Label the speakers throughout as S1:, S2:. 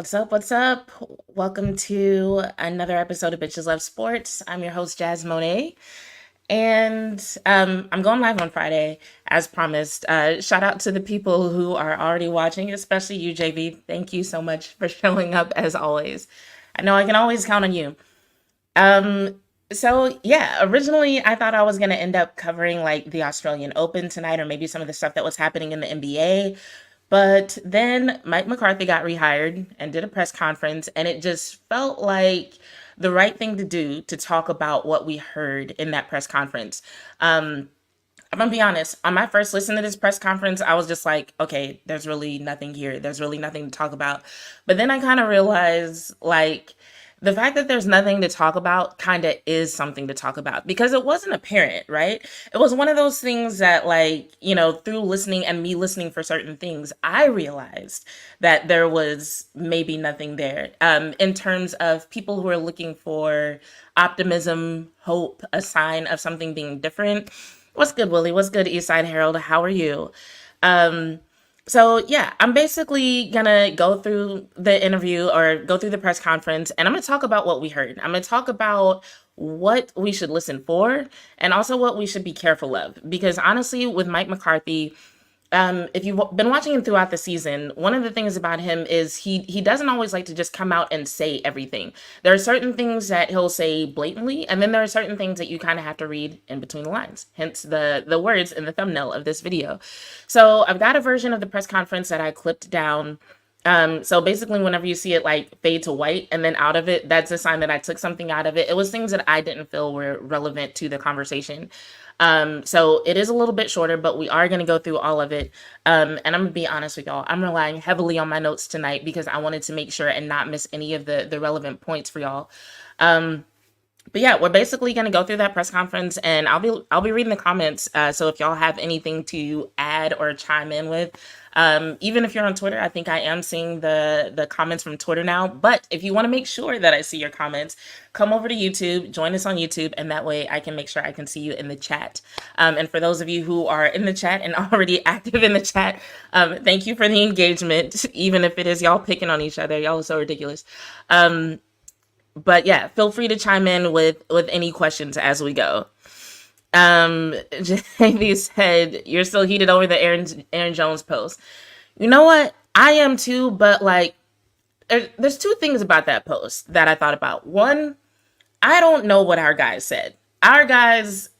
S1: What's up? What's up? Welcome to another episode of Bitches Love Sports. I'm your host, Jazz Monet, and I'm going live on Friday, as promised. Shout out to the people who are already watching, especially you, JV. Thank you so much for showing up, as always. I know I can always count on you. So yeah, originally I thought I was gonna end up covering like the Australian Open tonight, or maybe some of the stuff that was happening in the NBA. But then Mike McCarthy got rehired and did a press conference, and it just felt like the right thing to do to talk about what we heard in that press conference. I'm gonna be honest, on my first listen to this press conference, I was just like, okay, there's really nothing here. There's really nothing to talk about. But then I kind of realized, like, the fact that there's nothing to talk about kind of is something to talk about because it wasn't apparent, right? It was one of those things that, like, through listening and me listening for certain things, I realized that there was maybe nothing there in terms of people who are looking for optimism, hope, a sign of something being different. What's good, Willie? What's good, Eastside Herald? How are you? Um, so yeah, I'm basically gonna go through the interview or go through the press conference, and I'm gonna talk about what we heard. I'm gonna talk about what we should listen for and also what we should be careful of. Because honestly, with Mike McCarthy, if you've been watching him throughout the season, one of the things about him is he doesn't always like to just come out and say everything. There are certain things that he'll say blatantly, and then there are certain things that you kind of have to read in between the lines. Hence the words in the thumbnail of this video. So I've got a version of the press conference that I clipped down. So basically, whenever you see it like fade to white and then out of it, that's a sign that I took something out of it. It was things that I didn't feel were relevant to the conversation. So it is a little bit shorter, but we are going to go through all of it. And I'm gonna be honest with y'all. I'm relying heavily on my notes tonight because I wanted to make sure and not miss any of the relevant points for y'all. Um, but yeah, we're basically gonna go through that press conference, and I'll be reading the comments. So if y'all have anything to add or chime in with, even if you're on Twitter, I think I am seeing the comments from Twitter now. But if you want to make sure that I see your comments, come over to YouTube, join us on YouTube, and that way I can make sure I can see you in the chat. And for those of you who are in the chat and already active in the chat, thank you for the engagement, even if it is y'all picking on each other. Y'all are so ridiculous. But yeah, feel free to chime in with any questions as we go. JV said you're still heated over the Aaron Jones post. You know what? I am too, but like, there's two things about that post that I thought about. One, I don't know what our guys said. Our guys,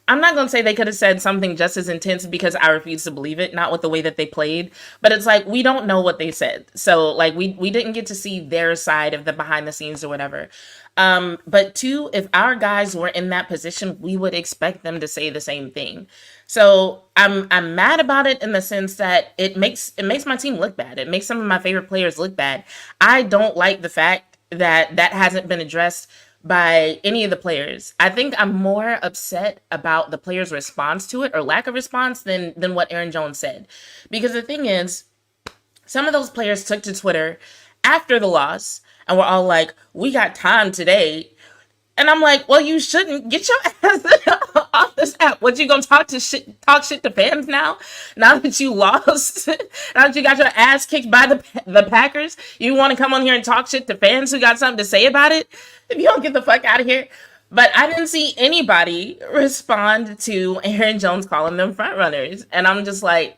S1: I'm not going to say they could have said something just as intense because I refuse to believe it, not with the way that they played, but it's like we don't know what they said. So like we didn't get to see their side of the behind the scenes or whatever. But two, if our guys were in that position, we would expect them to say the same thing. So I'm mad about it in the sense that it makes my team look bad. It makes some of my favorite players look bad. I don't like the fact that that hasn't been addressed by any of the players. I think I'm more upset about the players' response to it or lack of response than what Aaron Jones said. Because the thing is, some of those players took to Twitter after the loss and were all like, "We got time today." And I'm like, well, you shouldn't get your ass off this app. What, you gonna talk shit to fans now? Now that you lost, now that you got your ass kicked by the Packers, you want to come on here and talk shit to fans who got something to say about it? If you don't get the fuck out of here. But I didn't see anybody respond to Aaron Jones calling them front runners, and I'm just like,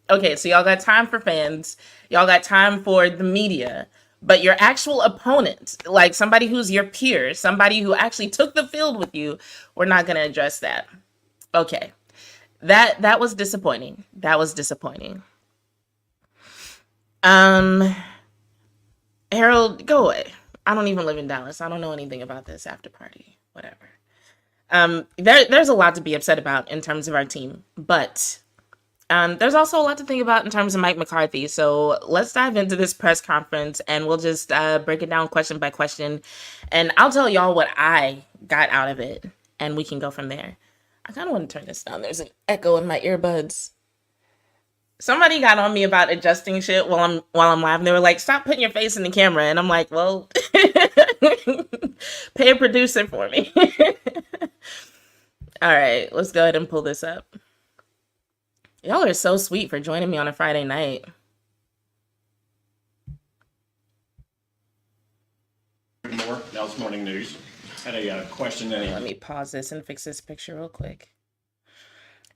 S1: okay, so y'all got time for fans, y'all got time for the media. But your actual opponent, like somebody who's your peer, somebody who actually took the field with you, we're not going to address that. Okay. That was disappointing. That was disappointing. Um, Harold, go away. I don't even live in Dallas. I don't know anything about this after party. Whatever. There's a lot to be upset about in terms of our team, but there's also a lot to think about in terms of Mike McCarthy. So let's dive into this press conference and we'll just break it down question by question. And I'll tell y'all what I got out of it and we can go from there. I kind of want to turn this down. There's an echo in my earbuds. Somebody got on me about adjusting shit while I'm live. And they were like, "Stop putting your face in the camera." And I'm like, well, pay a producer for me. All right, let's go ahead and pull this up. Y'all are so sweet for joining me on a Friday night.
S2: Dallas Morning News. Had a question and
S1: Let me pause this and fix this picture real quick.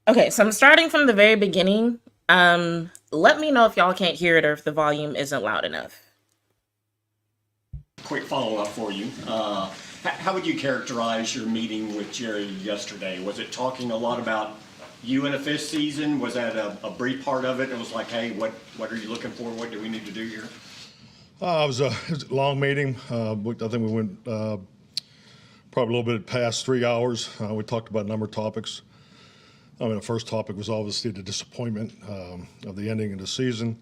S1: Okay, so I'm starting from the very beginning. Let me know if y'all can't hear it or if the volume isn't loud enough.
S2: quick follow-up for you. How would you characterize your meeting with Jerry yesterday? Was it talking a lot about you in a fifth season? Was that a brief part of it? It was like, hey, what are you looking for? What do we need to do here?
S3: It was a long meeting. I think we went probably a little bit past 3 hours. We talked about a number of topics. I mean, the first topic was obviously the disappointment of the ending of the season.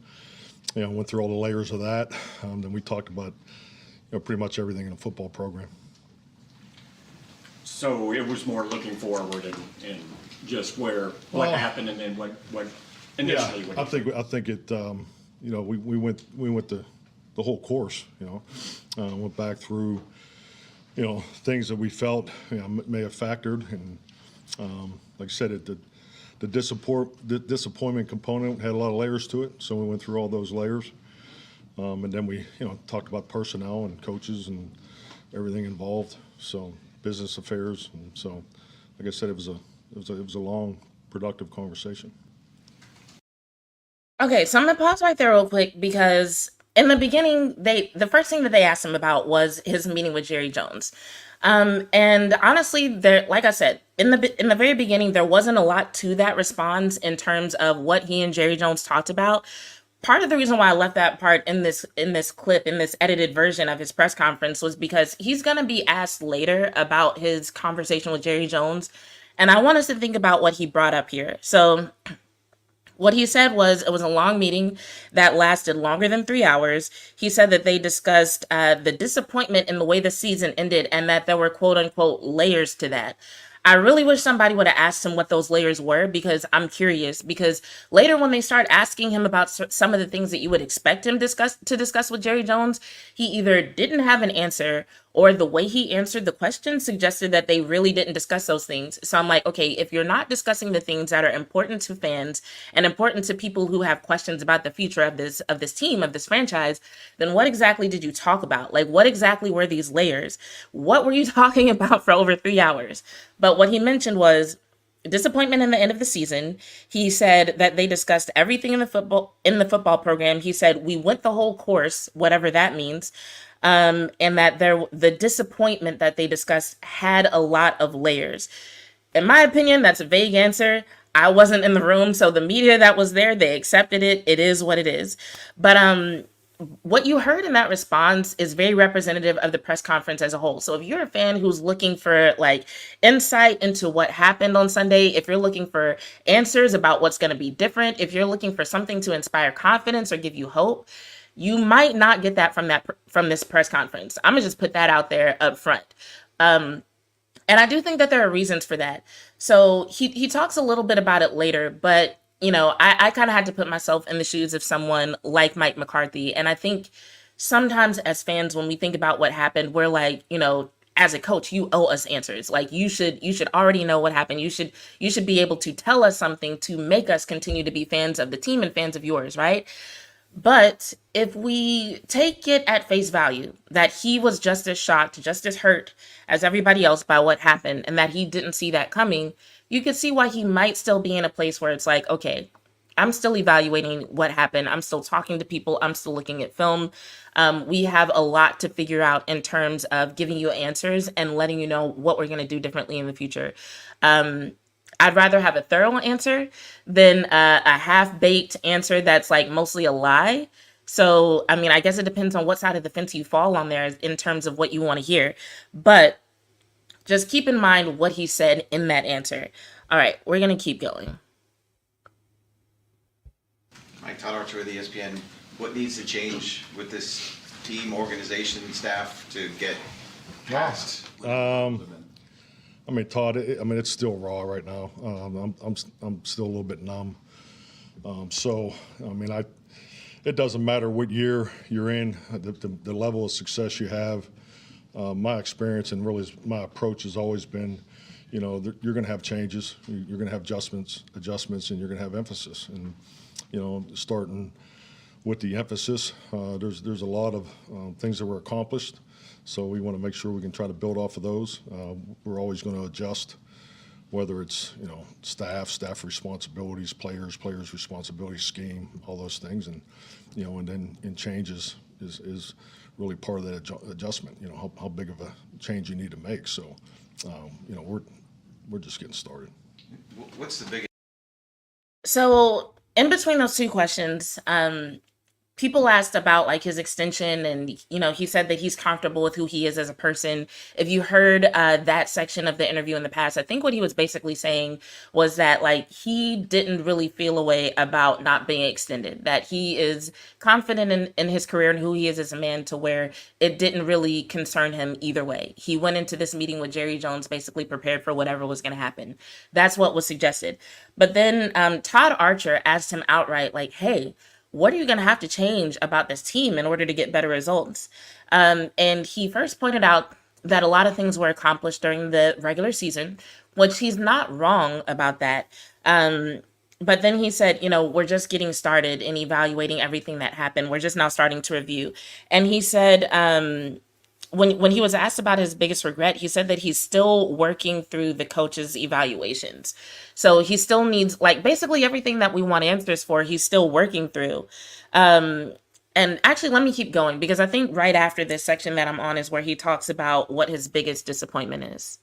S3: Went through all the layers of that. Then we talked about pretty much everything in the football program.
S2: So it was more looking forward and just what happened and then what initially.
S3: Yeah, I think it. We went the whole course. Went back through things that we felt may have factored, and like I said, the disappointment component had a lot of layers to it. So we went through all those layers, and then we talked about personnel and coaches and everything involved. So business affairs, and so like I said, it was a long, productive conversation.
S1: Okay, so I'm gonna pause right there real quick because in the beginning, the first thing that they asked him about was his meeting with Jerry Jones. And honestly, there, like I said, in the very beginning, there wasn't a lot to that response in terms of what he and Jerry Jones talked about. Part of the reason why I left that part in this clip, in this edited version of his press conference, was because he's going to be asked later about his conversation with Jerry Jones. And I want us to think about what he brought up here. So what he said was it was a long meeting that lasted longer than 3 hours. He said that they discussed the disappointment in the way the season ended and that there were quote unquote layers to that. I really wish somebody would have asked him what those layers were because I'm curious. Because later when they start asking him about some of the things that you would expect him to discuss with Jerry Jones, he either didn't have an answer or the way he answered the question suggested that they really didn't discuss those things. So I'm like, okay, if you're not discussing the things that are important to fans and important to people who have questions about the future of this team, of this franchise, then what exactly did you talk about? Like, what exactly were these layers? What were you talking about for over 3 hours? But what he mentioned was disappointment in the end of the season. He said that they discussed everything in the football program. He said we went the whole course, whatever that means. And that the disappointment that they discussed had a lot of layers. In my opinion, that's a vague answer. I wasn't in the room, so the media that was there, they accepted it. It is what it is. But what you heard in that response is very representative of the press conference as a whole. So if you're a fan who's looking for like insight into what happened on Sunday, if you're looking for answers about what's going to be different, if you're looking for something to inspire confidence or give you hope, you might not get that from this press conference. I'm gonna just put that out there up front. And I do think that there are reasons for that. So he talks a little bit about it later, but I kind of had to put myself in the shoes of someone like Mike McCarthy. And I think sometimes as fans, when we think about what happened, we're like, as a coach, you owe us answers. Like you should already know what happened. You should be able to tell us something to make us continue to be fans of the team and fans of yours, right? But if we take it at face value that he was just as shocked, just as hurt as everybody else by what happened and that he didn't see that coming, you could see why he might still be in a place where it's like, okay, I'm still evaluating what happened. I'm still talking to people. I'm still looking at film. We have a lot to figure out in terms of giving you answers and letting you know what we're going to do differently in the future. I'd rather have a thorough answer than a half-baked answer that's like mostly a lie. So, I mean, I guess it depends on what side of the fence you fall on there in terms of what you want to hear. But just keep in mind what he said in that answer. All right, we're going to keep going.
S4: Mike, Todd Archer with ESPN. What needs to change with this team, organization, staff to get past?
S3: I mean, Todd. It's still raw right now. I'm still a little bit numb. It doesn't matter what year you're in, the level of success you have. My experience and really my approach has always been, you're going to have changes, you're going to have adjustments, and you're going to have emphasis. And starting with the emphasis, there's a lot of things that were accomplished So we want to make sure we can try to build off of those. We're always going to adjust, whether it's, staff responsibilities, players responsibilities, scheme, all those things, and and then in changes is really part of that adjustment. How big of a change you need to make. So we're just getting started.
S4: What's the biggest
S1: So in between those two questions, people asked about like his extension, and he said that he's comfortable with who he is as a person. If you heard that section of the interview in the past, I think what he was basically saying was that like he didn't really feel a way about not being extended, that he is confident in his career and who he is as a man, to where it didn't really concern him either way. He went into this meeting with Jerry Jones basically prepared for whatever was going to happen. That's what was suggested. But then Todd Archer asked him outright, like, hey, what are you going to have to change about this team in order to get better results? And he first pointed out that a lot of things were accomplished during the regular season, which he's not wrong about that. But then he said, we're just getting started in evaluating everything that happened. We're just now starting to review. And he said, when he was asked about his biggest regret, he said that he's still working through the coach's evaluations. So he still needs, like, basically everything that we want answers for, he's still working through. And actually, let me keep going, because I think right after this section that I'm on is where he talks about what his biggest disappointment is.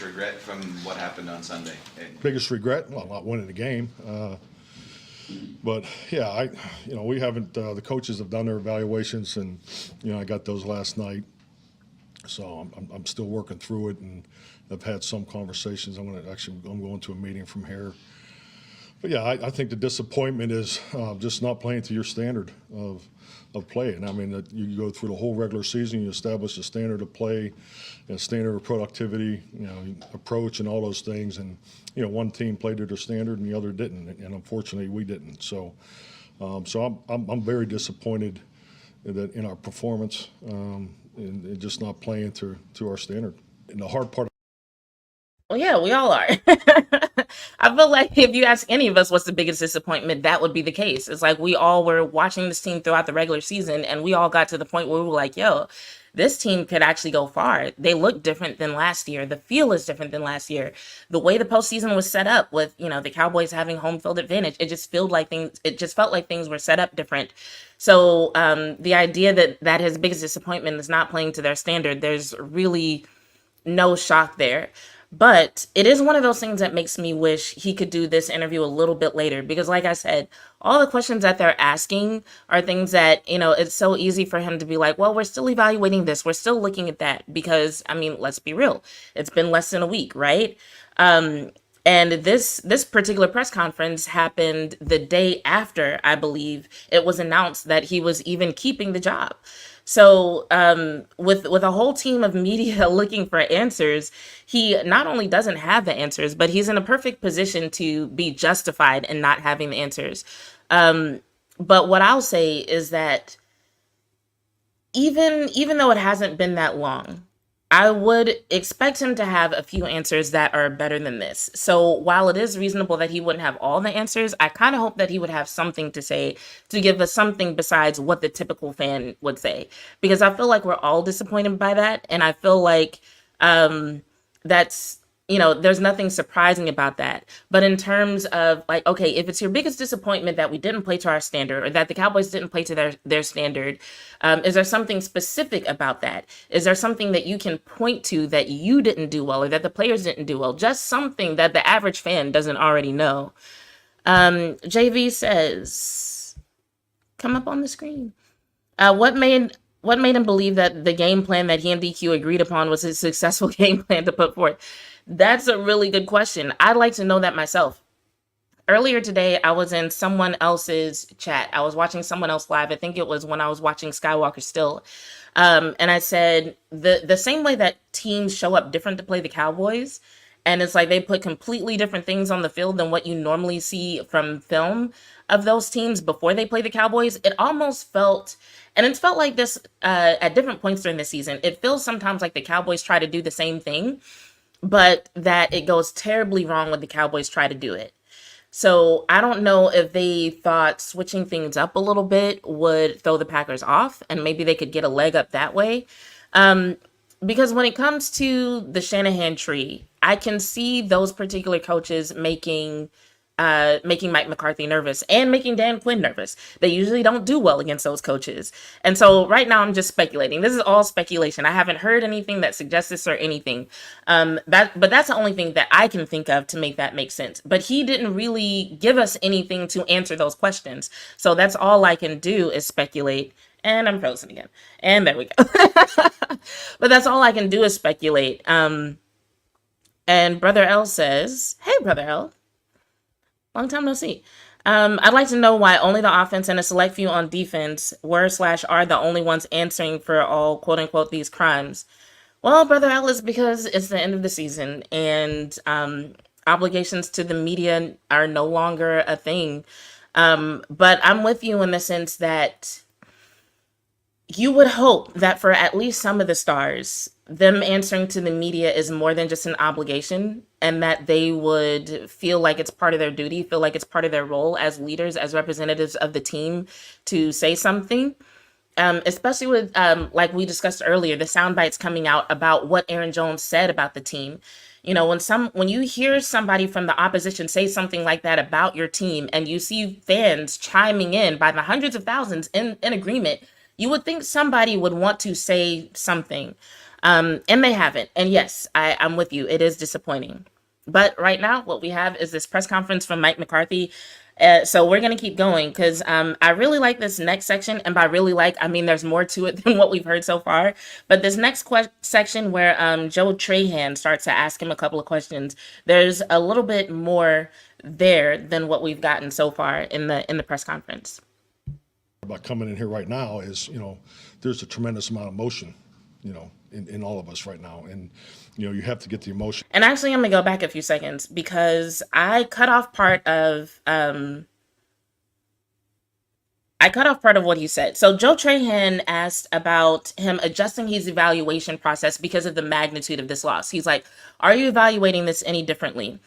S4: regret from what happened on Sunday?
S3: Biggest regret? Well, not winning the game. But yeah, we haven't. The coaches have done their evaluations, and I got those last night. So I'm still working through it, and I've had some conversations. I'm going to a meeting from here. But yeah, I think the disappointment is just not playing to your standard of play. And I mean, you go through the whole regular season, you establish a standard of play, a standard of productivity, approach, and all those things. And one team played to their standard, and the other didn't. And unfortunately, we didn't. So, I'm very disappointed that in our performance, and just not playing to our standard. And the hard part.
S1: Well, yeah, we all are. I feel like if you ask any of us what's the biggest disappointment, that would be the case. It's like we all were watching this team throughout the regular season, and we all got to the point where we were like, yo, this team could actually go far. They look different than last year. The feel is different than last year. The way the postseason was set up with, the Cowboys having home field advantage, it just felt like things were set up different. So the idea that his biggest disappointment is not playing to their standard, there's really no shock there. But it is one of those things that makes me wish he could do this interview a little bit later, because like I said, all the questions that they're asking are things that, it's so easy for him to be like, well, we're still evaluating this. We're still looking at that, because, I mean, let's be real. It's been less than a week, right? And this particular press conference happened the day after, I believe, it was announced that he was even keeping the job. So with a whole team of media looking for answers, he not only doesn't have the answers, but he's in a perfect position to be justified in not having the answers. But what I'll say is that even though it hasn't been that long, I would expect him to have a few answers that are better than this. So while it is reasonable that he wouldn't have all the answers, I kind of hope that he would have something to say, to give us something besides what the typical fan would say. Because I feel like we're all disappointed by that. And I feel like that's, there's nothing surprising about that. But in terms of like, okay, if it's your biggest disappointment that we didn't play to our standard, or that the Cowboys didn't play to their standard, is there something specific about that? Is there something that you can point to that you didn't do well, or that the players didn't do well? Just something that the average fan doesn't already know. JV says, come up on the screen. What made him believe that the game plan that he and DQ agreed upon was a successful game plan to put forth? That's a really good question. I'd like to know that myself. Earlier today, I was in someone else's chat. I was watching someone else live. I think it was when I was watching Skywalker Still. And I said, the same way that teams show up different to play the Cowboys, and it's like they put completely different things on the field than what you normally see from film of those teams before they play the Cowboys, it almost felt, and it's felt like this at different points during the season, it feels sometimes like the Cowboys try to do the same thing, but that it goes terribly wrong when the Cowboys try to do it. So I don't know if they thought switching things up a little bit would throw the Packers off, and maybe they could get a leg up that way. Because when it comes to the Shanahan tree, I can see those particular coaches making Mike McCarthy nervous and making Dan Quinn nervous. They usually don't do well against those coaches. And so right now I'm just speculating. This is all speculation. I haven't heard anything that suggests this or anything. But that's the only thing that I can think of to make that make sense. But he didn't really give us anything to answer those questions. So that's all I can do is speculate. And I'm frozen again. And there we go. But that's all I can do is speculate. And Brother L says, "Hey, Brother L. Long time no see. I'd like to know why only the offense and a select few on defense were/are the only ones answering for all quote unquote these crimes." Well, Brother Al, is because it's the end of the season and obligations to the media are no longer a thing. But I'm with you in the sense that you would hope that for at least some of the stars, them answering to the media is more than just an obligation, and that they would feel like it's part of their duty, feel like it's part of their role as leaders, as representatives of the team to say something. Especially with, like we discussed earlier, the sound bites coming out about what Aaron Jones said about the team. You know, when you hear somebody from the opposition say something like that about your team, and you see fans chiming in by the hundreds of thousands in agreement, you would think somebody would want to say something. And they haven't. And yes, I'm with you. It is disappointing. But right now, what we have is this press conference from Mike McCarthy. So we're going to keep going because I really like this next section. And by really like, I mean there's more to it than what we've heard so far. But this next section where Joe Trahan starts to ask him a couple of questions, there's a little bit more there than what we've gotten so far in the press conference.
S3: About coming in here right now is, there's a tremendous amount of emotion, in all of us right now. And, you have to get the emotion.
S1: And actually, I'm going to go back a few seconds because I cut off part of what he said. So Joe Trahan asked about him adjusting his evaluation process because of the magnitude of this loss. He's like, "Are you evaluating this any differently?"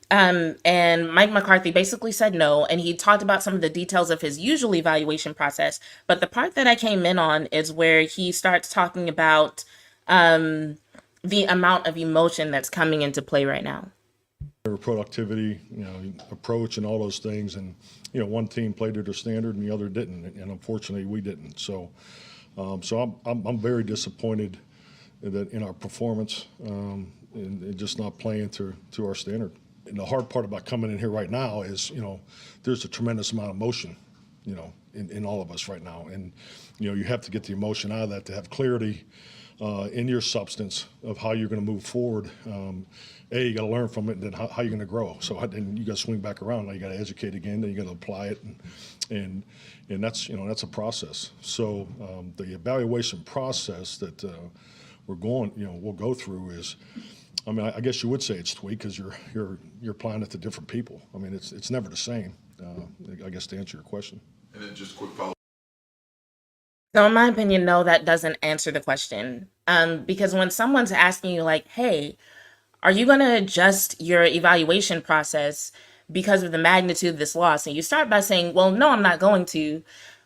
S1: And Mike McCarthy basically said no, and he talked about some of the details of his usual evaluation process. But the part that I came in on is where he starts talking about the amount of emotion that's coming into play right now.
S3: Productivity, approach and all those things. And, one team played to their standard and the other didn't. And unfortunately, we didn't. So I'm very disappointed that in our performance and just not playing to our standard. And the hard part about coming in here right now is, there's a tremendous amount of emotion, in all of us right now. And, you have to get the emotion out of that to have clarity in your substance of how you're going to move forward. You got to learn from it, and then how you're going to grow. So then you got to swing back around. Now you got to educate again. Then you got to apply it, and that's that's a process. So the evaluation process that we'll go through is, I guess you would say it's tweaked because you're applying it to different people. It's never the same. I guess to answer your question.
S5: And then just quick follow.
S1: So in my opinion, no, that doesn't answer the question. Because when someone's asking you like, "Hey, are you going to adjust your evaluation process because of the magnitude of this loss?" And you start by saying, "Well, no, I'm not going to."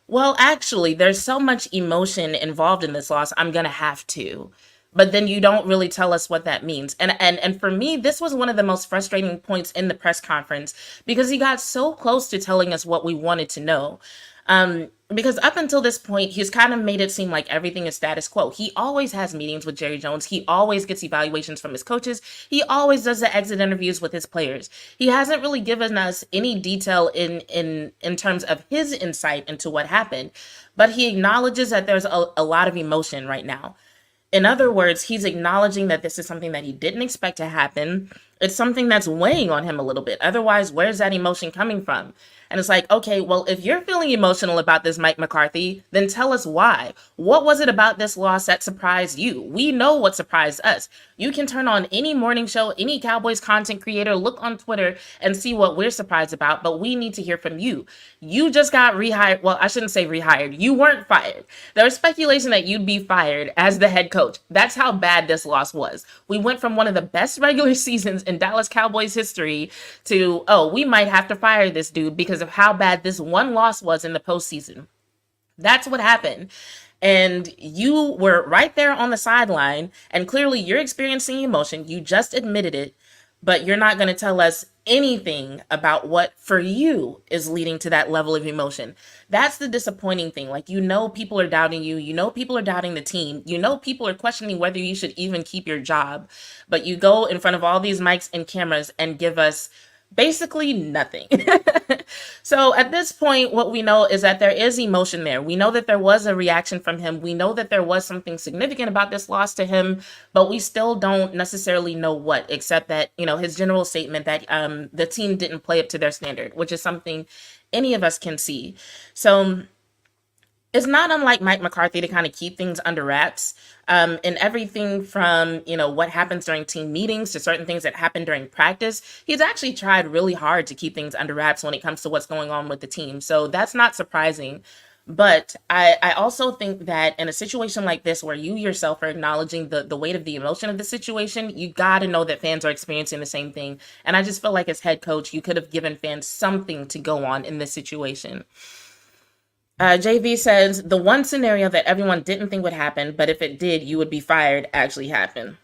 S1: Well, actually, there's so much emotion involved in this loss, I'm going to have to. But then you don't really tell us what that means. And for me, this was one of the most frustrating points in the press conference because he got so close to telling us what we wanted to know. Because up until this point, he's kind of made it seem like everything is status quo. He always has meetings with Jerry Jones. He always gets evaluations from his coaches. He always does the exit interviews with his players. He hasn't really given us any detail in terms of his insight into what happened, but he acknowledges that there's a lot of emotion right now. In other words, he's acknowledging that this is something that he didn't expect to happen. It's something that's weighing on him a little bit. Otherwise, where's that emotion coming from? And it's like, okay, well, if you're feeling emotional about this, Mike McCarthy, then tell us why. What was it about this loss that surprised you? We know what surprised us. You can turn on any morning show, any Cowboys content creator, look on Twitter and see what we're surprised about, but we need to hear from you. You just got rehired. Well, I shouldn't say rehired. You weren't fired. There was speculation that you'd be fired as the head coach. That's how bad this loss was. We went from one of the best regular seasons in Dallas Cowboys history to, we might have to fire this dude because of how bad this one loss was in the postseason. That's what happened. And you were right there on the sideline, and clearly you're experiencing emotion. You just admitted it, but you're not going to tell us anything about what for you is leading to that level of emotion. That's the disappointing thing. Like, people are doubting you. People are doubting the team. People are questioning whether you should even keep your job. But you go in front of all these mics and cameras and give us basically nothing. So at this point, what we know is that there is emotion there. We know that there was a reaction from him. We know that there was something significant about this loss to him, but we still don't necessarily know what, except that, his general statement that the team didn't play up to their standard, which is something any of us can see. So it's not unlike Mike McCarthy to kind of keep things under wraps, in everything from, what happens during team meetings to certain things that happen during practice. He's actually tried really hard to keep things under wraps when it comes to what's going on with the team. So that's not surprising. But I also think that in a situation like this, where you yourself are acknowledging the weight of the emotion of the situation, you got to know that fans are experiencing the same thing. And I just feel like as head coach, you could have given fans something to go on in this situation. JV says, the one scenario that everyone didn't think would happen, but if it did, you would be fired, actually happened.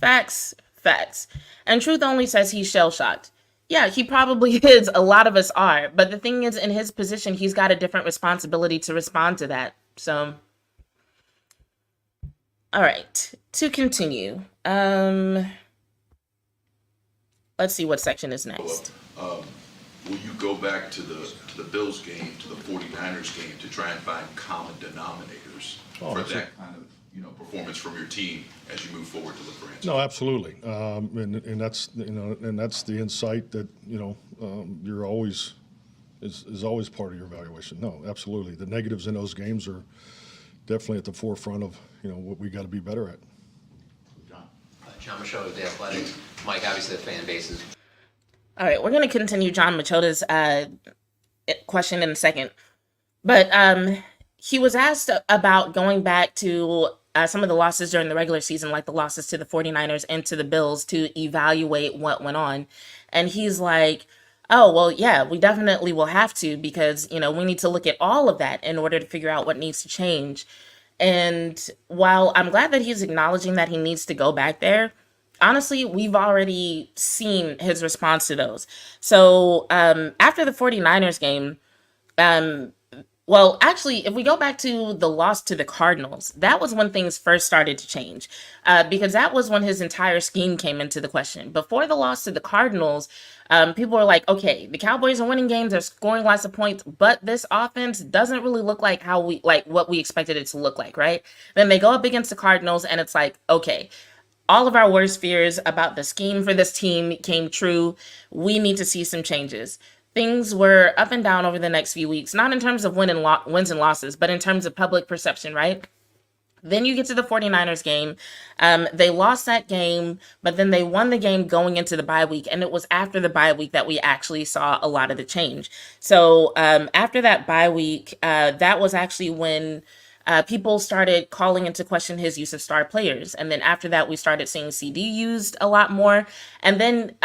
S1: Facts, facts. And Truth Only says he's shell-shocked. Yeah, he probably is. A lot of us are. But the thing is, in his position, he's got a different responsibility to respond to that. So, all right. To continue. Let's see what section is next.
S5: Will you go back to the Bills game, to the 49ers game, to try and find common denominators for that kind of performance from your team as you move forward to look for answers?
S3: No, absolutely, and that's that's the insight that you're always is always part of your evaluation. No, absolutely, the negatives in those games are definitely at the forefront of what we got to be better at.
S6: John Machado of The Athletic. Mike, obviously the fan base is.
S1: All right, we're going to continue John Machoda's question in a second. But he was asked about going back to some of the losses during the regular season, like the losses to the 49ers and to the Bills, to evaluate what went on. And he's like, oh, well, yeah, we definitely will have to, because, we need to look at all of that in order to figure out what needs to change. And while I'm glad that he's acknowledging that he needs to go back there, honestly, we've already seen his response to those. So after the 49ers game, well, actually, if we go back to the loss to the Cardinals, that was when things first started to change, because that was when his entire scheme came into the question. Before the loss to the Cardinals, people were like, okay, the Cowboys are winning games, they're scoring lots of points, but this offense doesn't really look like what we expected it to look like, right? Then they go up against the Cardinals, and it's like, okay, all of our worst fears about the scheme for this team came true. We need to see some changes. Things were up and down over the next few weeks, not in terms of wins and losses, but in terms of public perception, right? Then you get to the 49ers game. They lost that game, but then they won the game going into the bye week. And it was after the bye week that we actually saw a lot of the change. So after that bye week, that was actually when people started calling into question his use of star players. And then after that, we started seeing CD used a lot more. And then,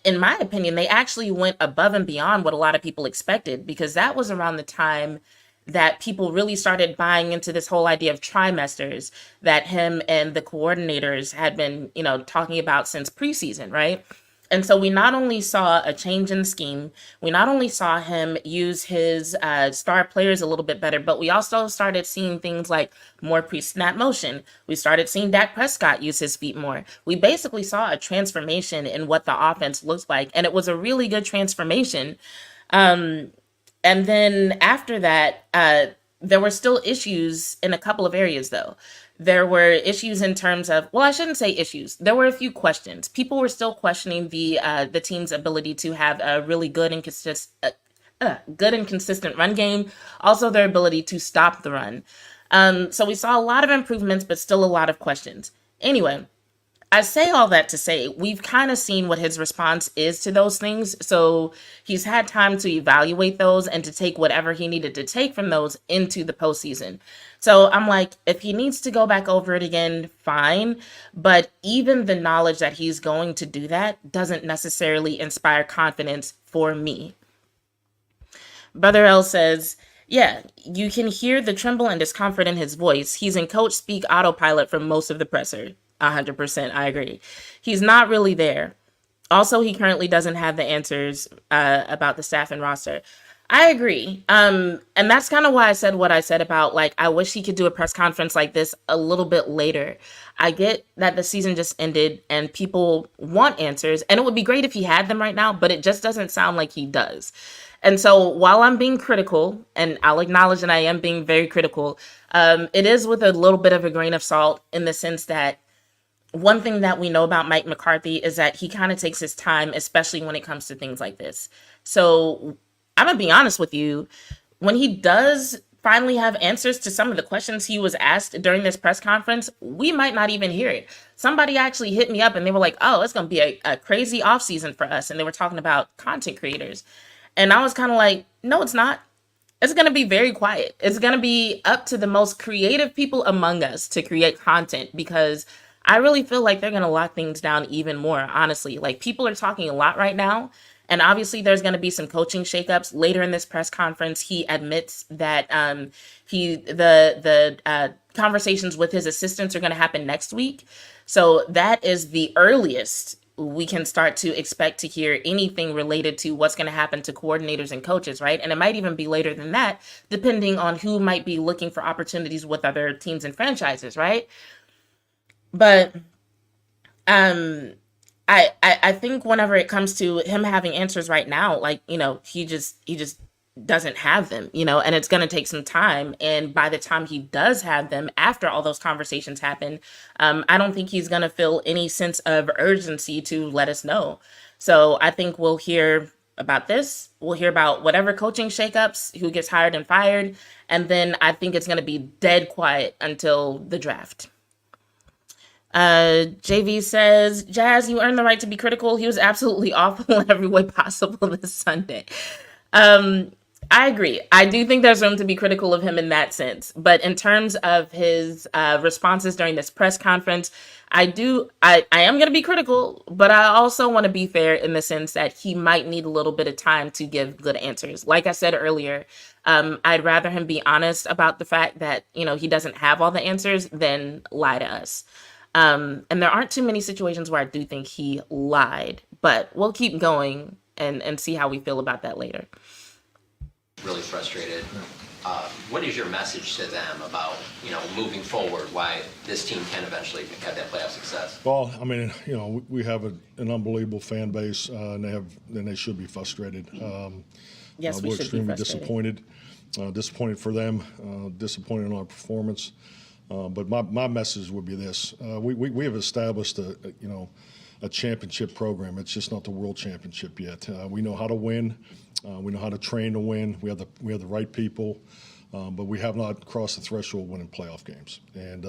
S1: in my opinion, they actually went above and beyond what a lot of people expected, because that was around the time that people really started buying into this whole idea of trimesters that him and the coordinators had been, talking about since preseason, right? And so we not only saw a change in scheme, we not only saw him use his star players a little bit better, but we also started seeing things like more pre-snap motion. We started seeing Dak Prescott use his feet more. We basically saw a transformation in what the offense looks like, and it was a really good transformation. And then after that, there were still issues in a couple of areas, though. There were issues in terms of, well, I shouldn't say issues. There were a few questions. People were still questioning the team's ability to have a really good and consistent run game. Also, their ability to stop the run. So we saw a lot of improvements, but still a lot of questions. Anyway, I say all that to say we've kind of seen what his response is to those things. So he's had time to evaluate those and to take whatever he needed to take from those into the postseason. So I'm like, if he needs to go back over it again, fine. But even the knowledge that he's going to do that doesn't necessarily inspire confidence for me. Brother L says, Yeah, you can hear the tremble and discomfort in his voice. He's in coach speak autopilot for most of the presser. 100%, I agree. He's not really there. Also, he currently doesn't have the answers about the staff and roster. I agree. And that's kind of why I said what I said about, like, I wish he could do a press conference like this a little bit later. I get that the season just ended and people want answers, and it would be great if he had them right now, but it just doesn't sound like he does. And so while I'm being critical, and I'll acknowledge that I am being very critical, it is with a little bit of a grain of salt, in the sense that one thing that we know about Mike McCarthy is that he kind of takes his time, especially when it comes to things like this. So I'm going to be honest with you. When he does finally have answers to some of the questions he was asked during this press conference, we might not even hear it. Somebody actually hit me up and they were like, oh, it's going to be a crazy offseason for us. And they were talking about content creators. And I was kind of like, no, it's not. It's going to be very quiet. It's going to be up to the most creative people among us to create content, because I really feel like they're going to lock things down even more, honestly. Like, people are talking a lot right now. And obviously, there's going to be some coaching shakeups later in this press conference. He admits that the conversations with his assistants are going to happen next week. So that is the earliest we can start to expect to hear anything related to what's going to happen to coordinators and coaches, right? And it might even be later than that, depending on who might be looking for opportunities with other teams and franchises, right? But I think whenever it comes to him having answers right now, like, he just doesn't have them, and it's going to take some time. And by the time he does have them, after all those conversations happen, I don't think he's going to feel any sense of urgency to let us know. So I think we'll hear about this. We'll hear about whatever coaching shakeups, who gets hired and fired. And then I think it's going to be dead quiet until the draft. JV says, Jazz, you earned the right to be critical. He was absolutely awful in every way possible this Sunday. I agree. I do think there's room to be critical of him in that sense. But in terms of his responses during this press conference, I am going to be critical, but I also want to be fair in the sense that he might need a little bit of time to give good answers. Like I said earlier, I'd rather him be honest about the fact that, he doesn't have all the answers than lie to us. And there aren't too many situations where I do think he lied, but we'll keep going and see how we feel about that later.
S6: Really frustrated. What is your message to them about, moving forward, why this team can eventually have that playoff success?
S3: Well, I mean, we have an unbelievable fan base, and they should be frustrated.
S1: Yes, we
S3: we're
S1: should be
S3: extremely
S1: frustrated.
S3: disappointed for them, disappointed in our performance. But my message would be this: we have established a championship program. It's just not the world championship yet. We know how to win. We know how to train to win. We have the right people, but we have not crossed the threshold of winning playoff games. And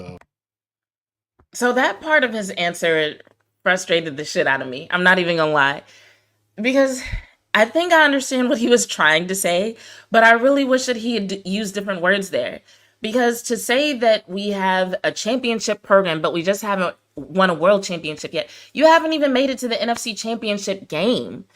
S1: So that part of his answer frustrated the shit out of me. I'm not even gonna lie, because I think I understand what he was trying to say, but I really wish that he had used different words there. Because to say that we have a championship program, but we just haven't won a world championship yet, you haven't even made it to the NFC championship game.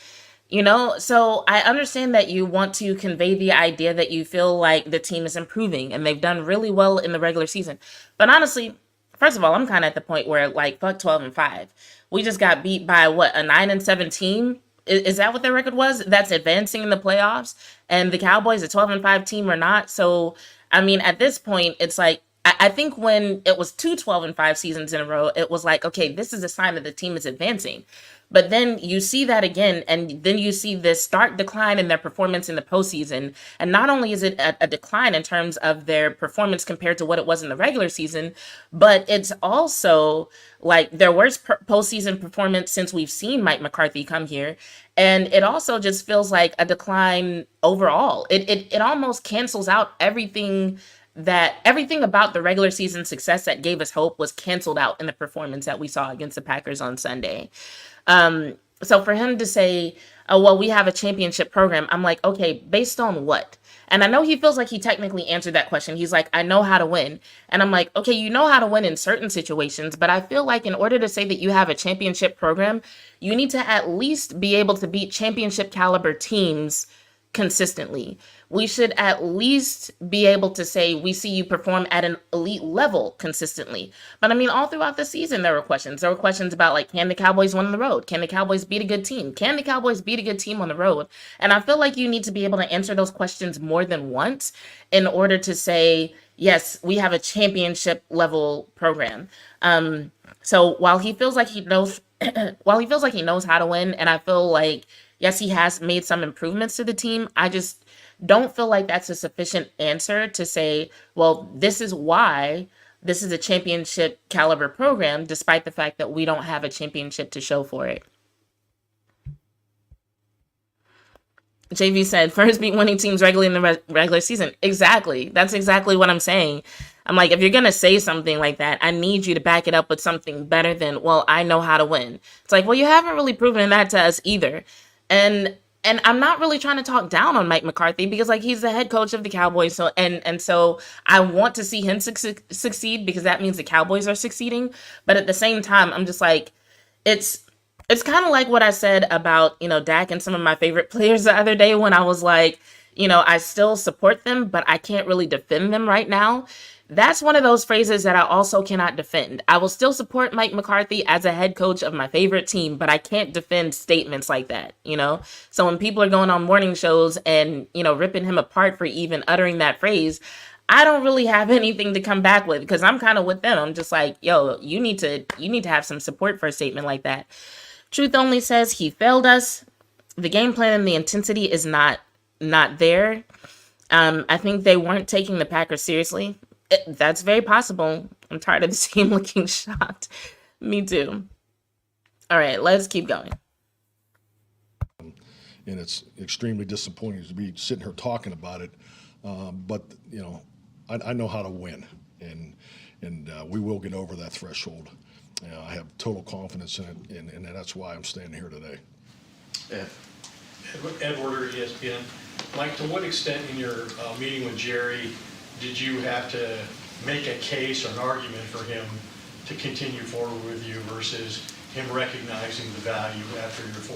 S1: So I understand that you want to convey the idea that you feel like the team is improving and they've done really well in the regular season. But honestly, first of all, I'm kind of at the point where, like, fuck 12-5. We just got beat by a 9-7 team. Is that what their record was? That's advancing in the playoffs, and the Cowboys a 12-5 team or not. So, I mean, at this point, it's like, I think when it was 2 12-5 seasons in a row, it was like, okay, this is a sign that the team is advancing. But then you see that again, and then you see this stark decline in their performance in the postseason. And not only is it a decline in terms of their performance compared to what it was in the regular season, but it's also like their worst postseason performance since we've seen Mike McCarthy come here. And it also just feels like a decline overall. It almost cancels out everything about the regular season success that gave us hope was canceled out in the performance that we saw against the Packers on Sunday. So for him to say, oh, well, we have a championship program, I'm like, okay, based on what? And I know he feels like he technically answered that question. He's like, I know how to win. And I'm like, okay, you know how to win in certain situations, but I feel like in order to say that you have a championship program, you need to at least be able to beat championship caliber teams consistently. We should at least be able to say we see you perform at an elite level consistently. But I mean, all throughout the season, there were questions. There were questions about like, can the Cowboys win on the road? Can the Cowboys beat a good team? Can the Cowboys beat a good team on the road? And I feel like you need to be able to answer those questions more than once in order to say, yes, we have a championship level program. So while he feels like he knows, while he feels like he knows how to win, and I feel like yes, he has made some improvements to the team, I just don't feel like that's a sufficient answer to say, well, this is why this is a championship caliber program, despite the fact that we don't have a championship to show for it. JV said, first beat winning teams regularly in the regular season. Exactly. That's exactly what I'm saying. I'm like, if you're going to say something like that, I need you to back it up with something better than, well, I know how to win. It's like, well, you haven't really proven that to us either. And I'm not really trying to talk down on Mike McCarthy because like he's the head coach of the Cowboys. So and so I want to see him succeed because that means the Cowboys are succeeding. But at the same time, I'm just like, it's kind of like what I said about, Dak and some of my favorite players the other day when I was like, I still support them, but I can't really defend them right now. That's one of those phrases that I also cannot defend. I will still support Mike McCarthy as a head coach of my favorite team, but I can't defend statements like that. So when people are going on morning shows and, ripping him apart for even uttering that phrase, I don't really have anything to come back with because I'm kind of with them. I'm just like, yo, you need to have some support for a statement like that. Truth Only says he failed us. The game plan and the intensity is not there. I think they weren't taking the Packers seriously. That's very possible. I'm tired of the team looking shocked. Me too. All right, let's keep going.
S3: And it's extremely disappointing to be sitting here talking about it. But I know how to win, and we will get over that threshold. I have total confidence in it, and that's why I'm standing here today.
S7: Ed Werder, ESPN. Mike, to what extent in your meeting with Jerry did you have to make a case or an argument for him to continue forward with you versus him recognizing the value after your four?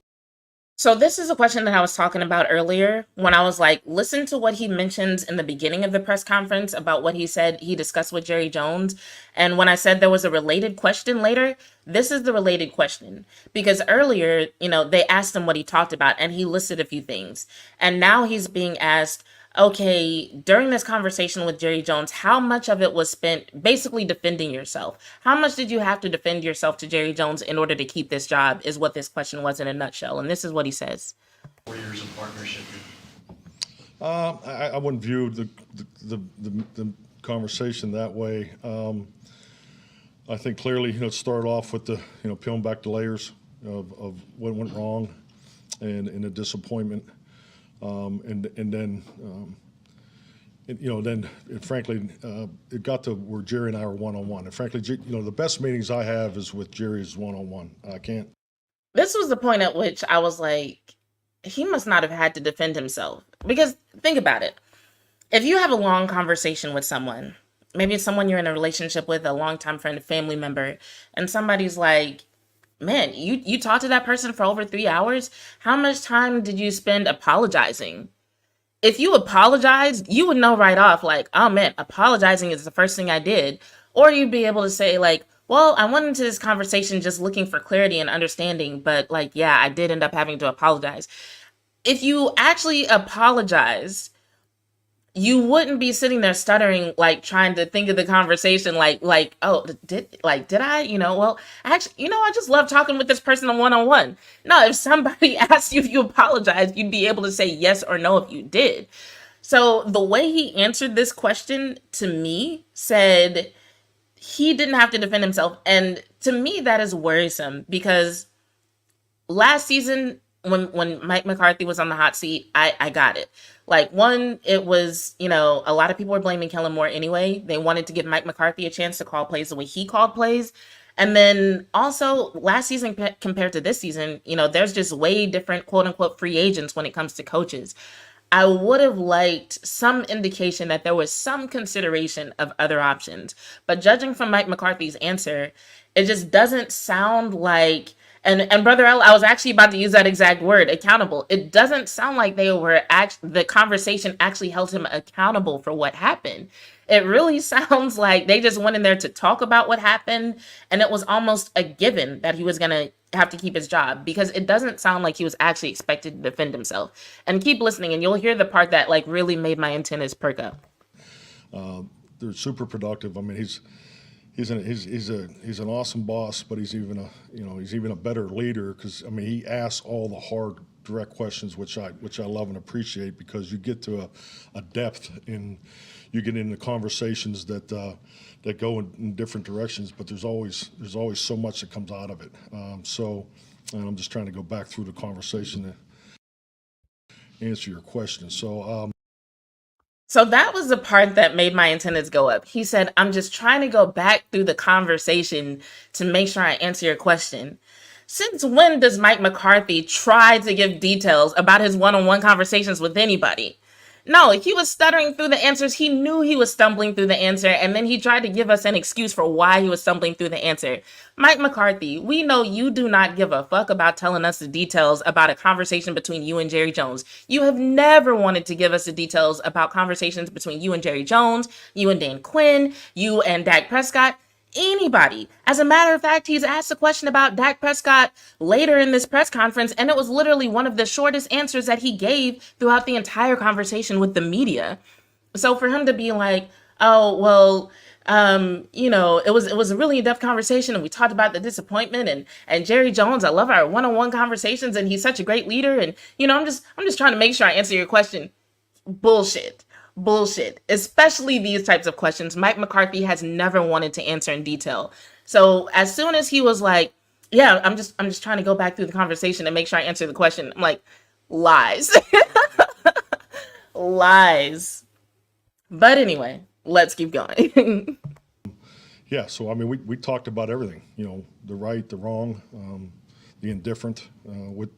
S1: So this is a question that I was talking about earlier when I was like, listen to what he mentions in the beginning of the press conference about what he said he discussed with Jerry Jones. And when I said there was a related question later, this is the related question. Because earlier, they asked him what he talked about and he listed a few things. And now he's being asked, okay, during this conversation with Jerry Jones, how much of it was spent basically defending yourself? How much did you have to defend yourself to Jerry Jones in order to keep this job is what this question was in a nutshell. And this is what he says.
S7: 4 years of partnership.
S3: I wouldn't view the conversation that way. I think clearly, it started off with the, peeling back the layers of what went wrong and the disappointment. And then, frankly, it got to where Jerry and I were one-on-one. And frankly, the best meetings I have is with Jerry's one-on-one. I can't.
S1: This was the point at which I was like, he must not have had to defend himself. Because think about it. If you have a long conversation with someone, maybe it's someone you're in a relationship with, a longtime friend, a family member, and somebody's like, man, you talked to that person for over 3 hours? How much time did you spend apologizing? If you apologized, you would know right off, like, oh man, apologizing is the first thing I did. Or you'd be able to say, like, well, I went into this conversation just looking for clarity and understanding, but like, yeah, I did end up having to apologize. If you actually apologized, you wouldn't be sitting there stuttering, like trying to think of the conversation, oh, did I, well, actually, I just love talking with this person one-on-one. No, if somebody asked you if you apologized, you'd be able to say yes or no if you did. So the way he answered this question to me said he didn't have to defend himself. And to me, that is worrisome because last season, when Mike McCarthy was on the hot seat, I got it. Like, one, it was, a lot of people were blaming Kellen Moore anyway. They wanted to give Mike McCarthy a chance to call plays the way he called plays. And then also last season compared to this season, there's just way different quote unquote free agents when it comes to coaches. I would have liked some indication that there was some consideration of other options. But judging from Mike McCarthy's answer, it just doesn't sound like And Brother L, I was actually about to use that exact word, accountable. It doesn't sound like the conversation actually held him accountable for what happened. It really sounds like they just went in there to talk about what happened, and it was almost a given that he was gonna have to keep his job, because it doesn't sound like he was actually expected to defend himself. And keep listening, and you'll hear the part that like really made my antennas perk up.
S3: They're super productive. I mean, he's an awesome boss, but he's even a better leader, because I mean he asks all the hard, direct questions, which I love and appreciate, because you get to a depth in, you get into conversations that go in different directions, but there's always so much that comes out of it. And I'm just trying to go back through the conversation to answer your question.
S1: So that was the part that made my antennas go up. He said, I'm just trying to go back through the conversation to make sure I answer your question. Since when does Mike McCarthy try to give details about his one-on-one conversations with anybody? No, he was stuttering through the answers. He knew he was stumbling through the answer, and then he tried to give us an excuse for why he was stumbling through the answer. Mike McCarthy, we know you do not give a fuck about telling us the details about a conversation between you and Jerry Jones. You have never wanted to give us the details about conversations between you and Jerry Jones, you and Dan Quinn, you and Dak Prescott. Anybody. As a matter of fact, he's asked a question about Dak Prescott later in this press conference, and it was literally one of the shortest answers that he gave throughout the entire conversation with the media. So for him to be like, oh, well, it was a really in-depth conversation, and we talked about the disappointment and Jerry Jones. I love our one-on-one conversations, and he's such a great leader. And I'm just trying to make sure I answer your question. Bullshit. Especially these types of questions Mike McCarthy has never wanted to answer in detail. So as soon as he was like, yeah, I'm just trying to go back through the conversation and make sure I answer the question, I'm like, lies. Lies. But anyway, let's keep going.
S3: Yeah, so I mean, we talked about everything, the right, the wrong, the indifferent, what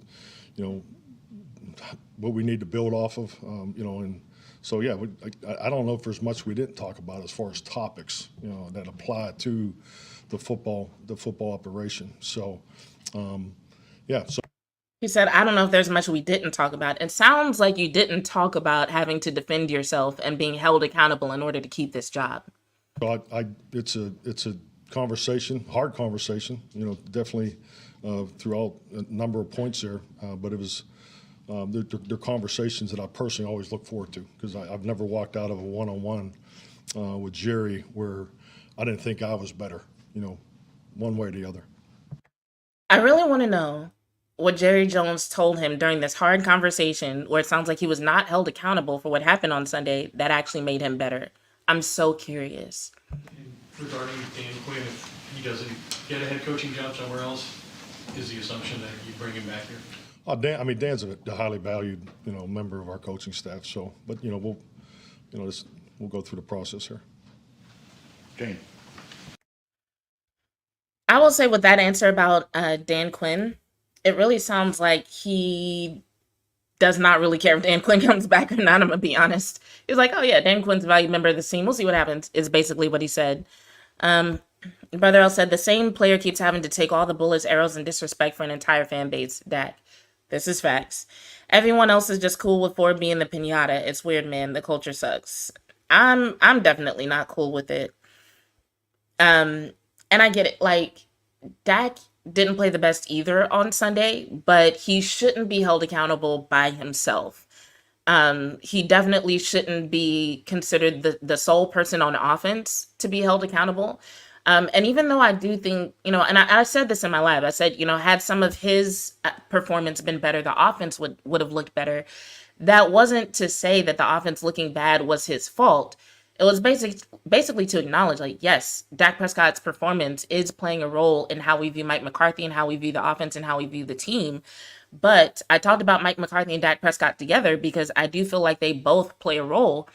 S3: we need to build off of, and so yeah, I don't know if there's much we didn't talk about as far as topics, that apply to the football operation. So, yeah, so.
S1: He said, I don't know if there's much we didn't talk about. It sounds like you didn't talk about having to defend yourself and being held accountable in order to keep this job.
S3: So it's a conversation, hard conversation, definitely throughout a number of points there, but it was, they're conversations that I personally always look forward to, because I've never walked out of a one-on-one with Jerry where I didn't think I was better, one way or the other.
S1: I really want to know what Jerry Jones told him during this hard conversation where it sounds like he was not held accountable for what happened on Sunday that actually made him better. I'm so curious.
S7: And regarding Dan Quinn, if he doesn't get a head coaching job somewhere else, is the assumption that you bring him back here?
S3: Dan's a highly valued, member of our coaching staff. So, but we'll go through the process here.
S5: Jane.
S1: I will say with that answer about Dan Quinn, it really sounds like he does not really care if Dan Quinn comes back or not. I'm gonna be honest. He's like, oh yeah, Dan Quinn's a valued member of the team. We'll see what happens, is basically what he said. Brother L said the same player keeps having to take all the bullets, arrows, and disrespect for an entire fan base. Dak. This is facts. Everyone else is just cool with Ford being the pinata. It's weird, man. The culture sucks. I'm definitely not cool with it. And I get it. Like, Dak didn't play the best either on Sunday, but he shouldn't be held accountable by himself. He definitely shouldn't be considered the sole person on offense to be held accountable. And even though I do think, and I said this in my live, I said, had some of his performance been better, the offense would have looked better. That wasn't to say that the offense looking bad was his fault. It was basically to acknowledge, like, yes, Dak Prescott's performance is playing a role in how we view Mike McCarthy and how we view the offense and how we view the team. But I talked about Mike McCarthy and Dak Prescott together because I do feel like they both play a role.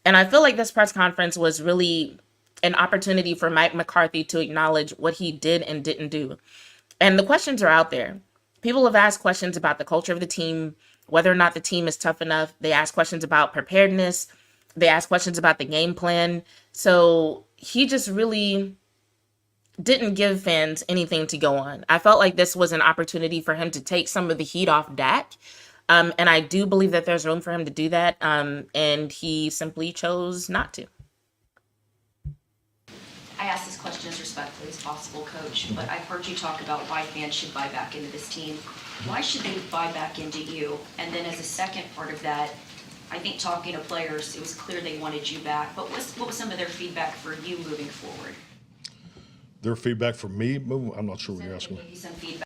S1: And I feel like this press conference was really an opportunity for Mike McCarthy to acknowledge what he did and didn't do. And the questions are out there. People have asked questions about the culture of the team, whether or not the team is tough enough. They ask questions about preparedness. They ask questions about the game plan. So he just really didn't give fans anything to go on. I felt like this was an opportunity for him to take some of the heat off Dak. And I do believe that there's room for him to do that. And he simply chose not to.
S8: I ask this question as respectfully as possible, Coach, but I've heard you talk about why fans should buy back into this team. Why should they buy back into you? And then as a second part of that, I think talking to players, it was clear they wanted you back, but what was some of their feedback for you moving forward?
S3: Their feedback from me, I'm not sure what
S8: Said
S3: you're
S8: they
S3: asking.
S8: gave you some feedback.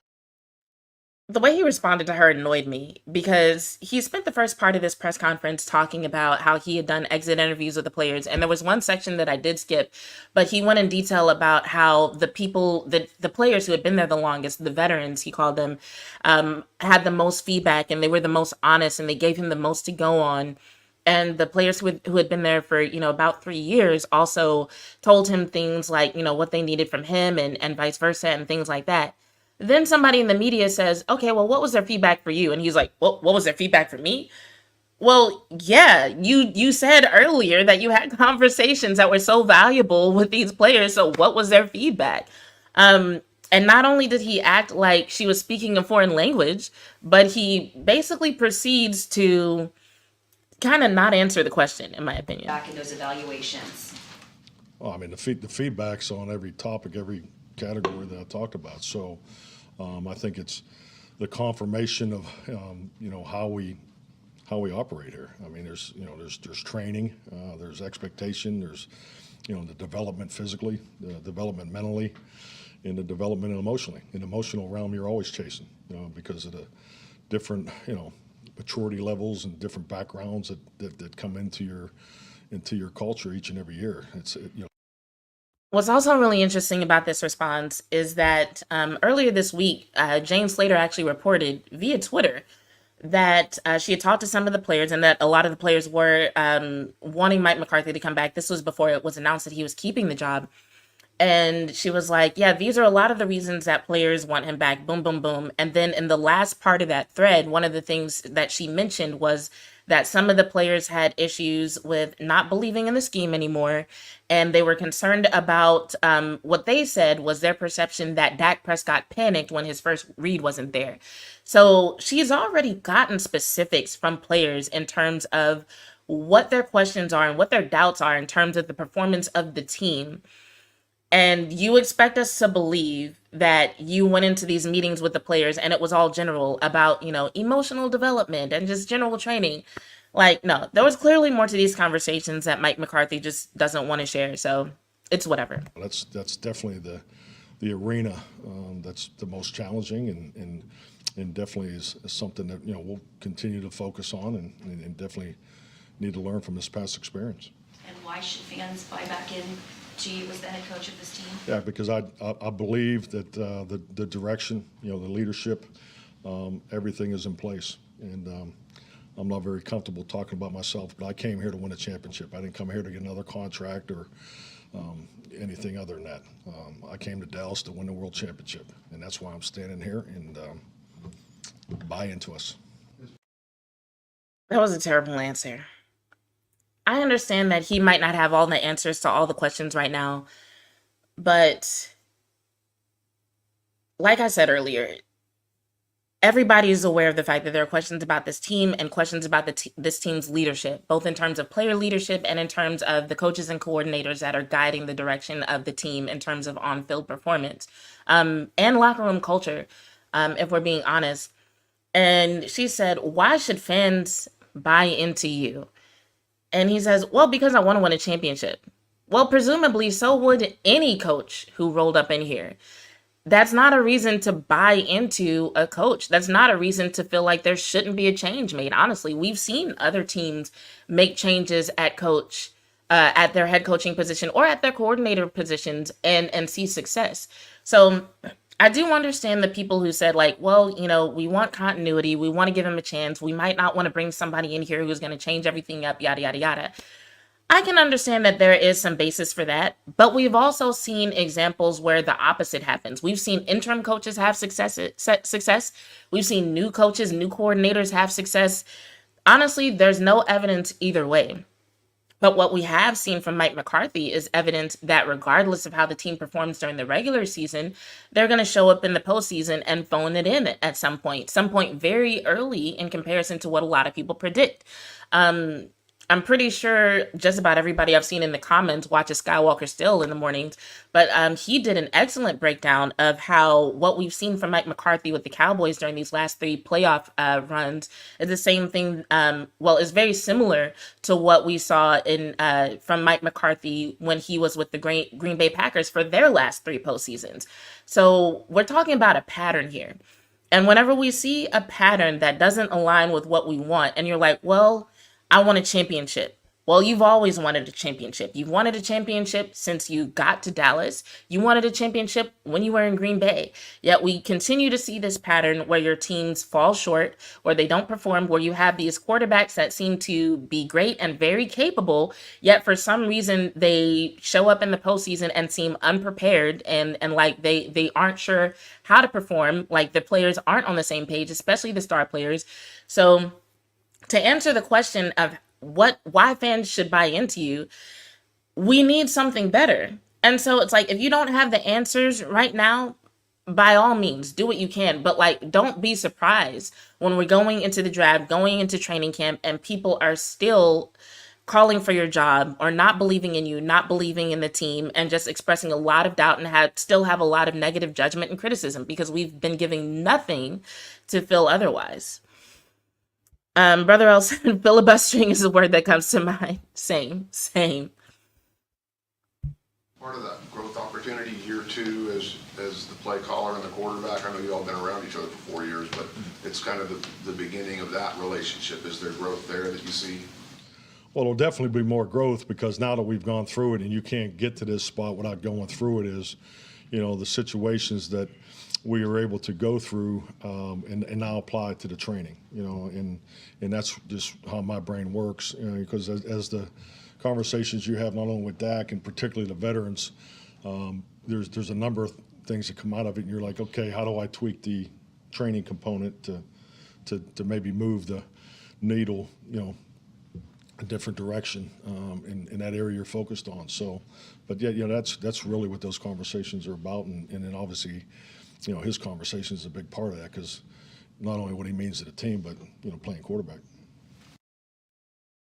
S1: The way he responded to her annoyed me because he spent the first part of this press conference talking about how he had done exit interviews with the players. And there was one section that I did skip, but he went in detail about how the people, the players who had been there the longest, the veterans, he called them, had the most feedback and they were the most honest and they gave him the most to go on. And the players who had been there for, about 3 years also told him things like, what they needed from him and vice versa and things like that. Then somebody in the media says, okay, well, what was their feedback for you? And he's like, well, what was their feedback for me? Well, yeah, you said earlier that you had conversations that were so valuable with these players. So what was their feedback? And not only did he act like she was speaking a foreign language, but he basically proceeds to kind of not answer the question, in my opinion.
S8: Back in those evaluations.
S3: Well, I mean, the feedback's on every topic, every category that I talked about. So I think it's the confirmation of how we operate here. I mean, there's training, there's expectation, there's the development physically, the development mentally, and the development emotionally. In the emotional realm, you're always chasing, because of the different maturity levels and different backgrounds that come into your culture each and every year.
S1: What's also really interesting about this response is that earlier this week, Jane Slater actually reported via Twitter that she had talked to some of the players and that a lot of the players were wanting Mike McCarthy to come back. This was before it was announced that he was keeping the job. And she was like, yeah, these are a lot of the reasons that players want him back. Boom, boom, boom. And then in the last part of that thread, one of the things that she mentioned was that some of the players had issues with not believing in the scheme anymore. And they were concerned about what they said was their perception that Dak Prescott panicked when his first read wasn't there. So she's already gotten specifics from players in terms of what their questions are and what their doubts are in terms of the performance of the team. And you expect us to believe that you went into these meetings with the players and it was all general about, emotional development and just general training. Like, no, there was clearly more to these conversations that Mike McCarthy just doesn't want to share. So it's whatever.
S3: That's definitely the arena that's the most challenging and definitely is something that we'll continue to focus on and definitely need to learn from this past experience.
S8: And why should fans buy back in to you as the head coach of this team?
S3: Yeah, because I believe that the direction, the leadership, everything is in place. And I'm not very comfortable talking about myself, but I came here to win a championship. I didn't come here to get another contract or anything other than that. I came to Dallas to win the world championship, and that's why I'm standing here and buy into us.
S1: That was a terrible answer. I understand that he might not have all the answers to all the questions right now, but like I said earlier, everybody is aware of the fact that there are questions about this team and questions about this team's leadership, both in terms of player leadership and in terms of the coaches and coordinators that are guiding the direction of the team in terms of on-field performance and locker room culture, if we're being honest. And she said, why should fans buy into you? And he says, well, because I want to win a championship. Well, presumably so would any coach who rolled up in here. That's not a reason to buy into a coach. That's not a reason to feel like there shouldn't be a change made. Honestly, we've seen other teams make changes at at their head coaching position or at their coordinator positions and see success. So I do understand the people who said like, well, we want continuity. We want to give him a chance. We might not want to bring somebody in here who's going to change everything up, yada, yada, yada. I can understand that there is some basis for that, but we've also seen examples where the opposite happens. We've seen interim coaches have success. We've seen new coaches, new coordinators have success. Honestly, there's no evidence either way. But what we have seen from Mike McCarthy is evidence that regardless of how the team performs during the regular season, they're going to show up in the postseason and phone it in at some point very early in comparison to what a lot of people predict. Um, I'm pretty sure just about everybody I've seen in the comments watches Skywalker Still in the mornings, but he did an excellent breakdown of how what we've seen from Mike McCarthy with the Cowboys during these last three playoff runs is the same thing. Well, is very similar to what we saw in from Mike McCarthy when he was with the Green Bay Packers for their last three postseasons. So we're talking about a pattern here. And whenever we see a pattern that doesn't align with what we want, and you're like, well, I want a championship. Well, you've always wanted a championship. You've wanted a championship since you got to Dallas. You wanted a championship when you were in Green Bay. Yet we continue to see this pattern where your teams fall short, where they don't perform, where you have these quarterbacks that seem to be great and very capable, yet for some reason they show up in the postseason and seem unprepared and like they aren't sure how to perform, like the players aren't on the same page, especially the star players. So to answer the question of why fans should buy into you, we need something better. And so it's like if you don't have the answers right now, by all means, do what you can, but like don't be surprised when we're going into the draft, going into training camp, and people are still calling for your job or not believing in you, not believing in the team, and just expressing a lot of doubt and still have a lot of negative judgment and criticism because we've been giving nothing to feel otherwise. Brother L said filibustering is the word that comes to mind. Same.
S9: Part of that growth opportunity year two as the play caller and the quarterback. I know you all been around each other for 4 years, but it's kind of the beginning of that relationship. Is there growth there that you see?
S3: Well, it'll definitely be more growth because now that we've gone through it and you can't get to this spot without going through it is, the situations that we were able to go through and now apply to the training, and that's just how my brain works, because as the conversations you have not only with Dak and particularly the veterans, there's a number of things that come out of it, and you're like, okay, how do I tweak the training component to maybe move the needle, a different direction in that area you're focused on. So, but yeah, that's really what those conversations are about, and then obviously, his conversation is a big part of that because not only what he means to the team, but playing quarterback.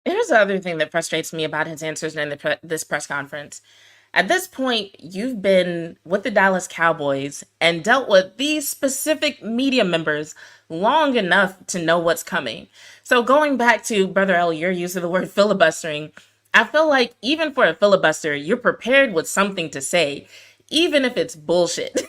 S1: Here's the other thing that frustrates me about his answers during this press conference. At this point, you've been with the Dallas Cowboys and dealt with these specific media members long enough to know what's coming. So going back to Brother L, your use of the word filibustering, I feel like even for a filibuster, you're prepared with something to say, even if it's bullshit.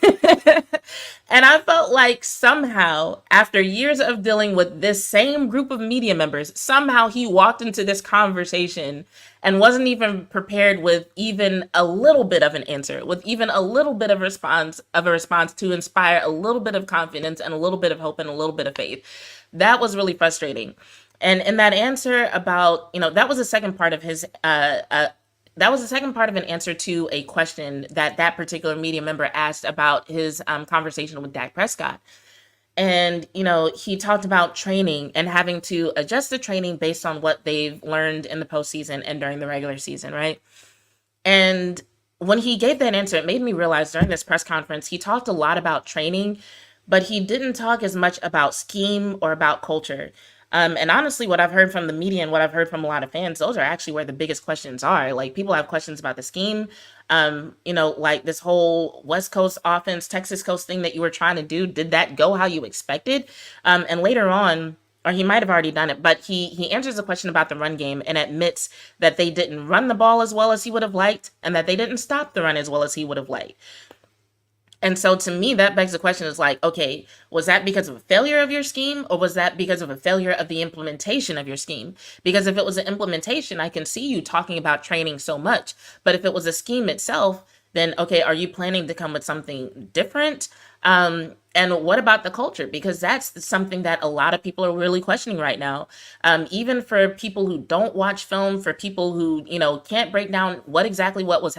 S1: And I felt like somehow, after years of dealing with this same group of media members, somehow he walked into this conversation and wasn't even prepared with even a little bit of an answer, with even a little bit of a response to inspire a little bit of confidence and a little bit of hope and a little bit of faith. That was really frustrating. And in that answer about, that was the second part of his that was the second part of an answer to a question that particular media member asked about his conversation with Dak Prescott. And, he talked about training and having to adjust the training based on what they've learned in the postseason and during the regular season, right? And when he gave that answer, it made me realize during this press conference, he talked a lot about training, but he didn't talk as much about scheme or about culture. And honestly, what I've heard from the media and what I've heard from a lot of fans, those are actually where the biggest questions are. Like people have questions about the scheme, like this whole West Coast offense, Texas Coast thing that you were trying to do. Did that go how you expected? And later on, or he might have already done it, but he answers the question about the run game and admits that they didn't run the ball as well as he would have liked and that they didn't stop the run as well as he would have liked. And so to me, that begs the question is like, okay, was that because of a failure of your scheme or was that because of a failure of the implementation of your scheme? Because if it was an implementation, I can see you talking about training so much. But if it was a scheme itself, then, okay, are you planning to come with something different? And what about the culture? Because that's something that a lot of people are really questioning right now. Even for people who don't watch film, for people who, can't break down what was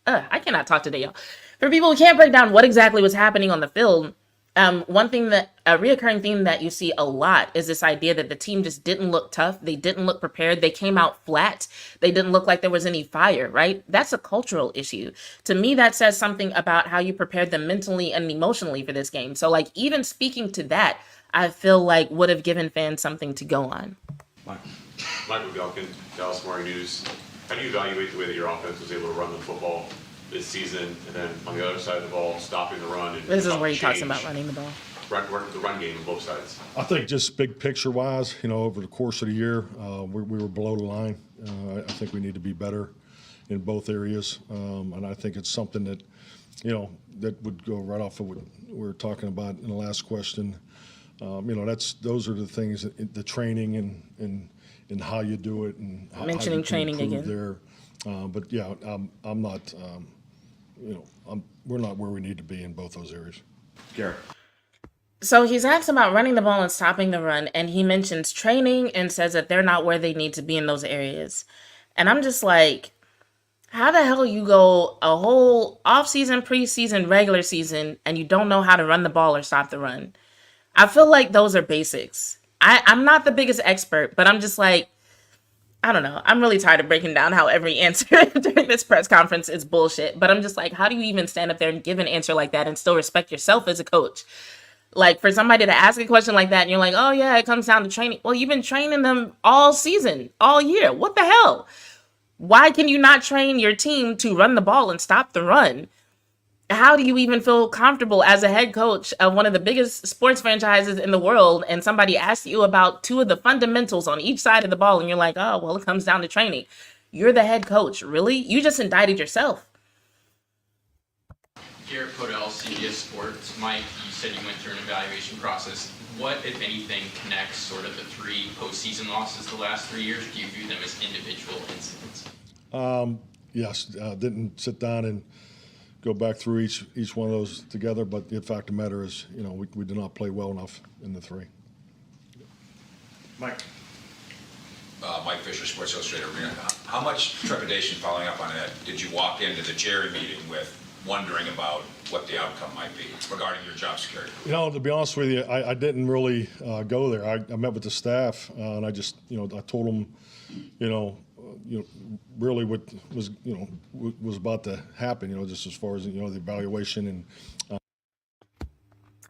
S1: I cannot talk today, y'all. For people who can't break down what exactly was happening on the field, One thing that a reoccurring theme that you see a lot is this idea that the team just didn't look tough. They didn't look prepared. They came out flat. They didn't look like there was any fire, right? That's a cultural issue. To me, that says something about how you prepared them mentally and emotionally for this game. So, like, even speaking to that, I feel like would have given fans something to go on.
S10: Michael Galkin, Dallas Morning News. How do you evaluate the way that your offense was able to run the football this season, and then on the other side of the ball, stopping the run? And
S1: This is where he talks
S10: change
S1: about running the ball.
S10: the run game on both sides.
S3: I think just big picture wise, over the course of the year, we were below the line. I think we need to be better in both areas. And I think it's something that, that would go right off of what we were talking about in the last question. Those are the things, the training and how you do it and how
S1: Mentioning
S3: you can
S1: training
S3: improve
S1: again.
S3: there. But yeah, I'm not, we're not where we need to be in both those areas.
S2: Garrett.
S1: So he's asked about running the ball and stopping the run, and he mentions training and says that they're not where they need to be in those areas. And I'm just like, how the hell you go a whole offseason, preseason, regular season, and you don't know how to run the ball or stop the run? I feel like those are basics. I'm not the biggest expert, but I'm just like, I don't know. I'm really tired of breaking down how every answer during this press conference is bullshit. But I'm just like, how do you even stand up there and give an answer like that and still respect yourself as a coach? Like, for somebody to ask a question like that and you're like, oh yeah, it comes down to training. Well, you've been training them all season, all year. What the hell? Why can you not train your team to run the ball and stop the run? How do you even feel comfortable as a head coach of one of the biggest sports franchises in the world and somebody asks you about two of the fundamentals on each side of the ball and you're like, oh, well, it comes down to training. You're the head coach. Really? You just indicted yourself.
S11: Garrett Podell, CBS Sports. Mike, you said you went through an evaluation process. What, if anything, connects sort of the three postseason losses the last 3 years? Do you view them as individual incidents?
S3: Yes, didn't sit down and go back through each one of those together, but the fact of the matter is, we did not play well enough in the three.
S2: Mike.
S12: Mike Fisher, Sports Illustrated Arena. How much trepidation, following up on that, did you walk into the Jerry meeting with, wondering about what the outcome might be regarding your job security?
S3: To be honest with you, I didn't really go there. I met with the staff and I just, I told them, really what was about to happen, just as far as, the evaluation and.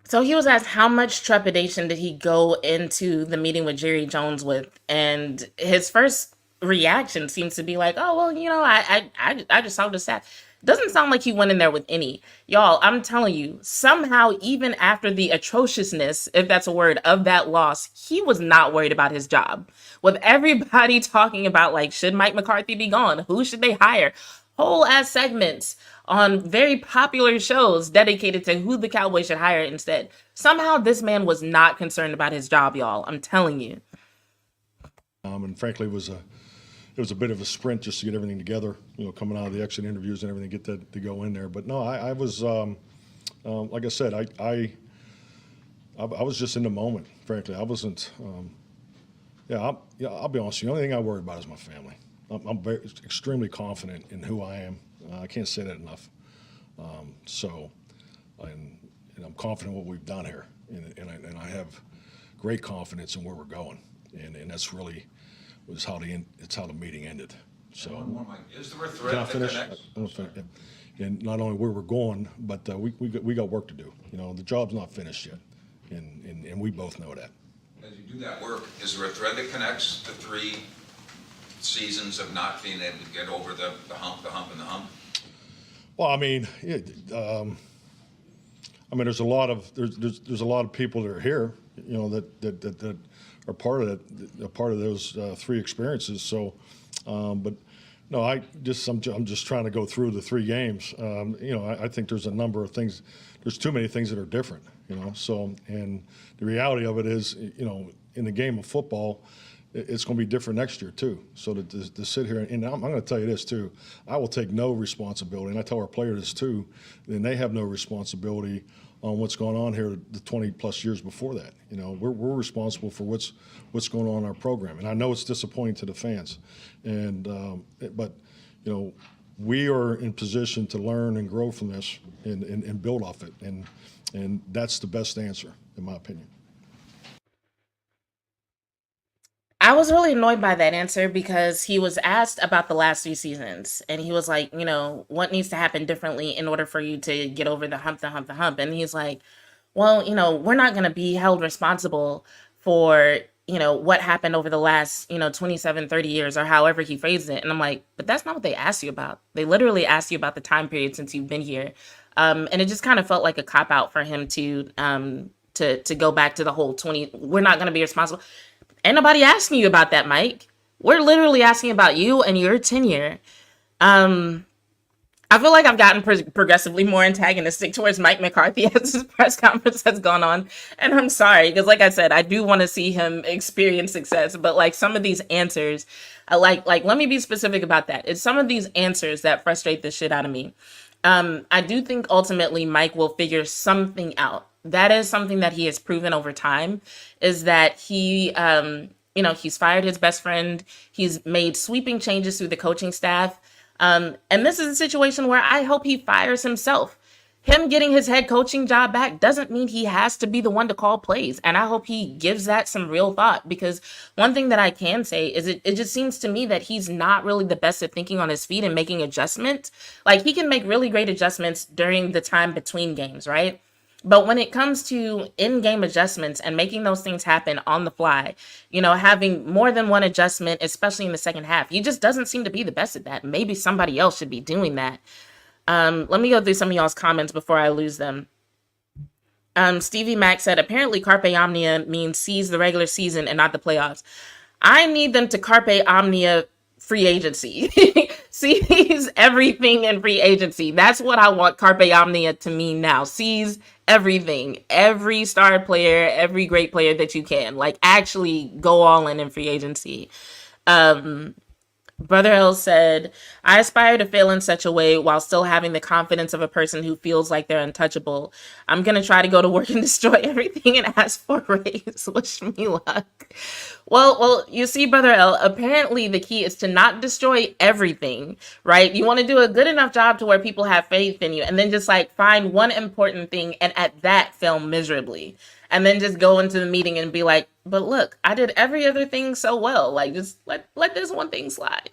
S1: So he was asked how much trepidation did he go into the meeting with Jerry Jones with, and his first reaction seems to be like, oh, well, I just talked to staff. Doesn't sound like he went in there with any. Y'all, I'm telling you, somehow, even after the atrociousness, if that's a word, of that loss, he was not worried about his job. With everybody talking about, like, should Mike McCarthy be gone? Who should they hire? Whole ass segments on very popular shows dedicated to who the Cowboys should hire instead. Somehow this man was not concerned about his job, y'all. I'm telling you.
S3: And frankly, it was a bit of a sprint just to get everything together, coming out of the exit interviews and everything, get that to go in there. But no, I was, like I said, I was just in the moment, frankly. I wasn't, I'll be honest with you, the only thing I worry about is my family. I'm extremely confident in who I am. I can't say that enough. And I'm confident in what we've done here. And I have great confidence in where we're going. And that's really was how the meeting ended. So,
S12: is there a thread
S3: can I
S12: that
S3: finish?
S12: connects?
S3: And not only where we're going, but we got work to do. The job's not finished yet, and we both know that.
S12: As you do that work, is there a thread that connects the 3 seasons of not being able to get over the hump, and the hump?
S3: Well, there's a lot of people that are here, that are part of those 3 experiences. So, but no, I'm just trying to go through the 3 games. I think there's a number of things. There's too many things that are different. So, and the reality of it is, in the game of football, it's going to be different next year too. So to sit here, and I'm going to tell you this too, I will take no responsibility, and I tell our players this too, and they have no responsibility on what's going on here the 20 plus years before that. We're responsible for what's going on in our program, and I know it's disappointing to the fans, and but we are in position to learn and grow from this and build off it. And that's the best answer, in my opinion.
S1: I was really annoyed by that answer because he was asked about the last 3 seasons and he was like, what needs to happen differently in order for you to get over the hump, the hump, the hump. And he's like, well, we're not going to be held responsible for, what happened over the last, 27, 30 years or however he phrased it. And I'm like, but that's not what they asked you about. They literally asked you about the time period since you've been here. And it just kind of felt like a cop out for him to go back to the whole we're not going to be responsible. Ain't nobody asking you about that, Mike. We're literally asking about you and your tenure. I feel like I've gotten progressively more antagonistic towards Mike McCarthy as his press conference has gone on. And I'm sorry, because like I said, I do want to see him experience success. But like some of these answers, let me be specific about that. It's some of these answers that frustrate the shit out of me. I do think ultimately Mike will figure something out. That is something that he has proven over time, is that he, he's fired his best friend. He's made sweeping changes through the coaching staff. And this is a situation where I hope he fires himself. Him getting his head coaching job back doesn't mean he has to be the one to call plays. And I hope he gives that some real thought, because one thing that I can say is it just seems to me that he's not really the best at thinking on his feet and making adjustments. Like, he can make really great adjustments during the time between games, right? But when it comes to in-game adjustments and making those things happen on the fly, having more than one adjustment, especially in the second half, he just doesn't seem to be the best at that. Maybe somebody else should be doing that. Let me go through some of y'all's comments before I lose them. Stevie Mack said, apparently carpe omnia means seize the regular season and not the playoffs. I need them to carpe omnia free agency. Seize everything in free agency. That's what I want carpe omnia to mean now. Seize everything, every star player, every great player that you can. Like, actually go all in free agency. Brother L said, I aspire to fail in such a way while still having the confidence of a person who feels like they're untouchable. I'm going to try to go to work and destroy everything and ask for a raise. Wish me luck. Well, you see, Brother L, apparently the key is to not destroy everything, right? You want to do a good enough job to where people have faith in you, and then just find one important thing and at that fail miserably. And then just go into the meeting and be like, but look, I did every other thing so well. Just let this one thing slide.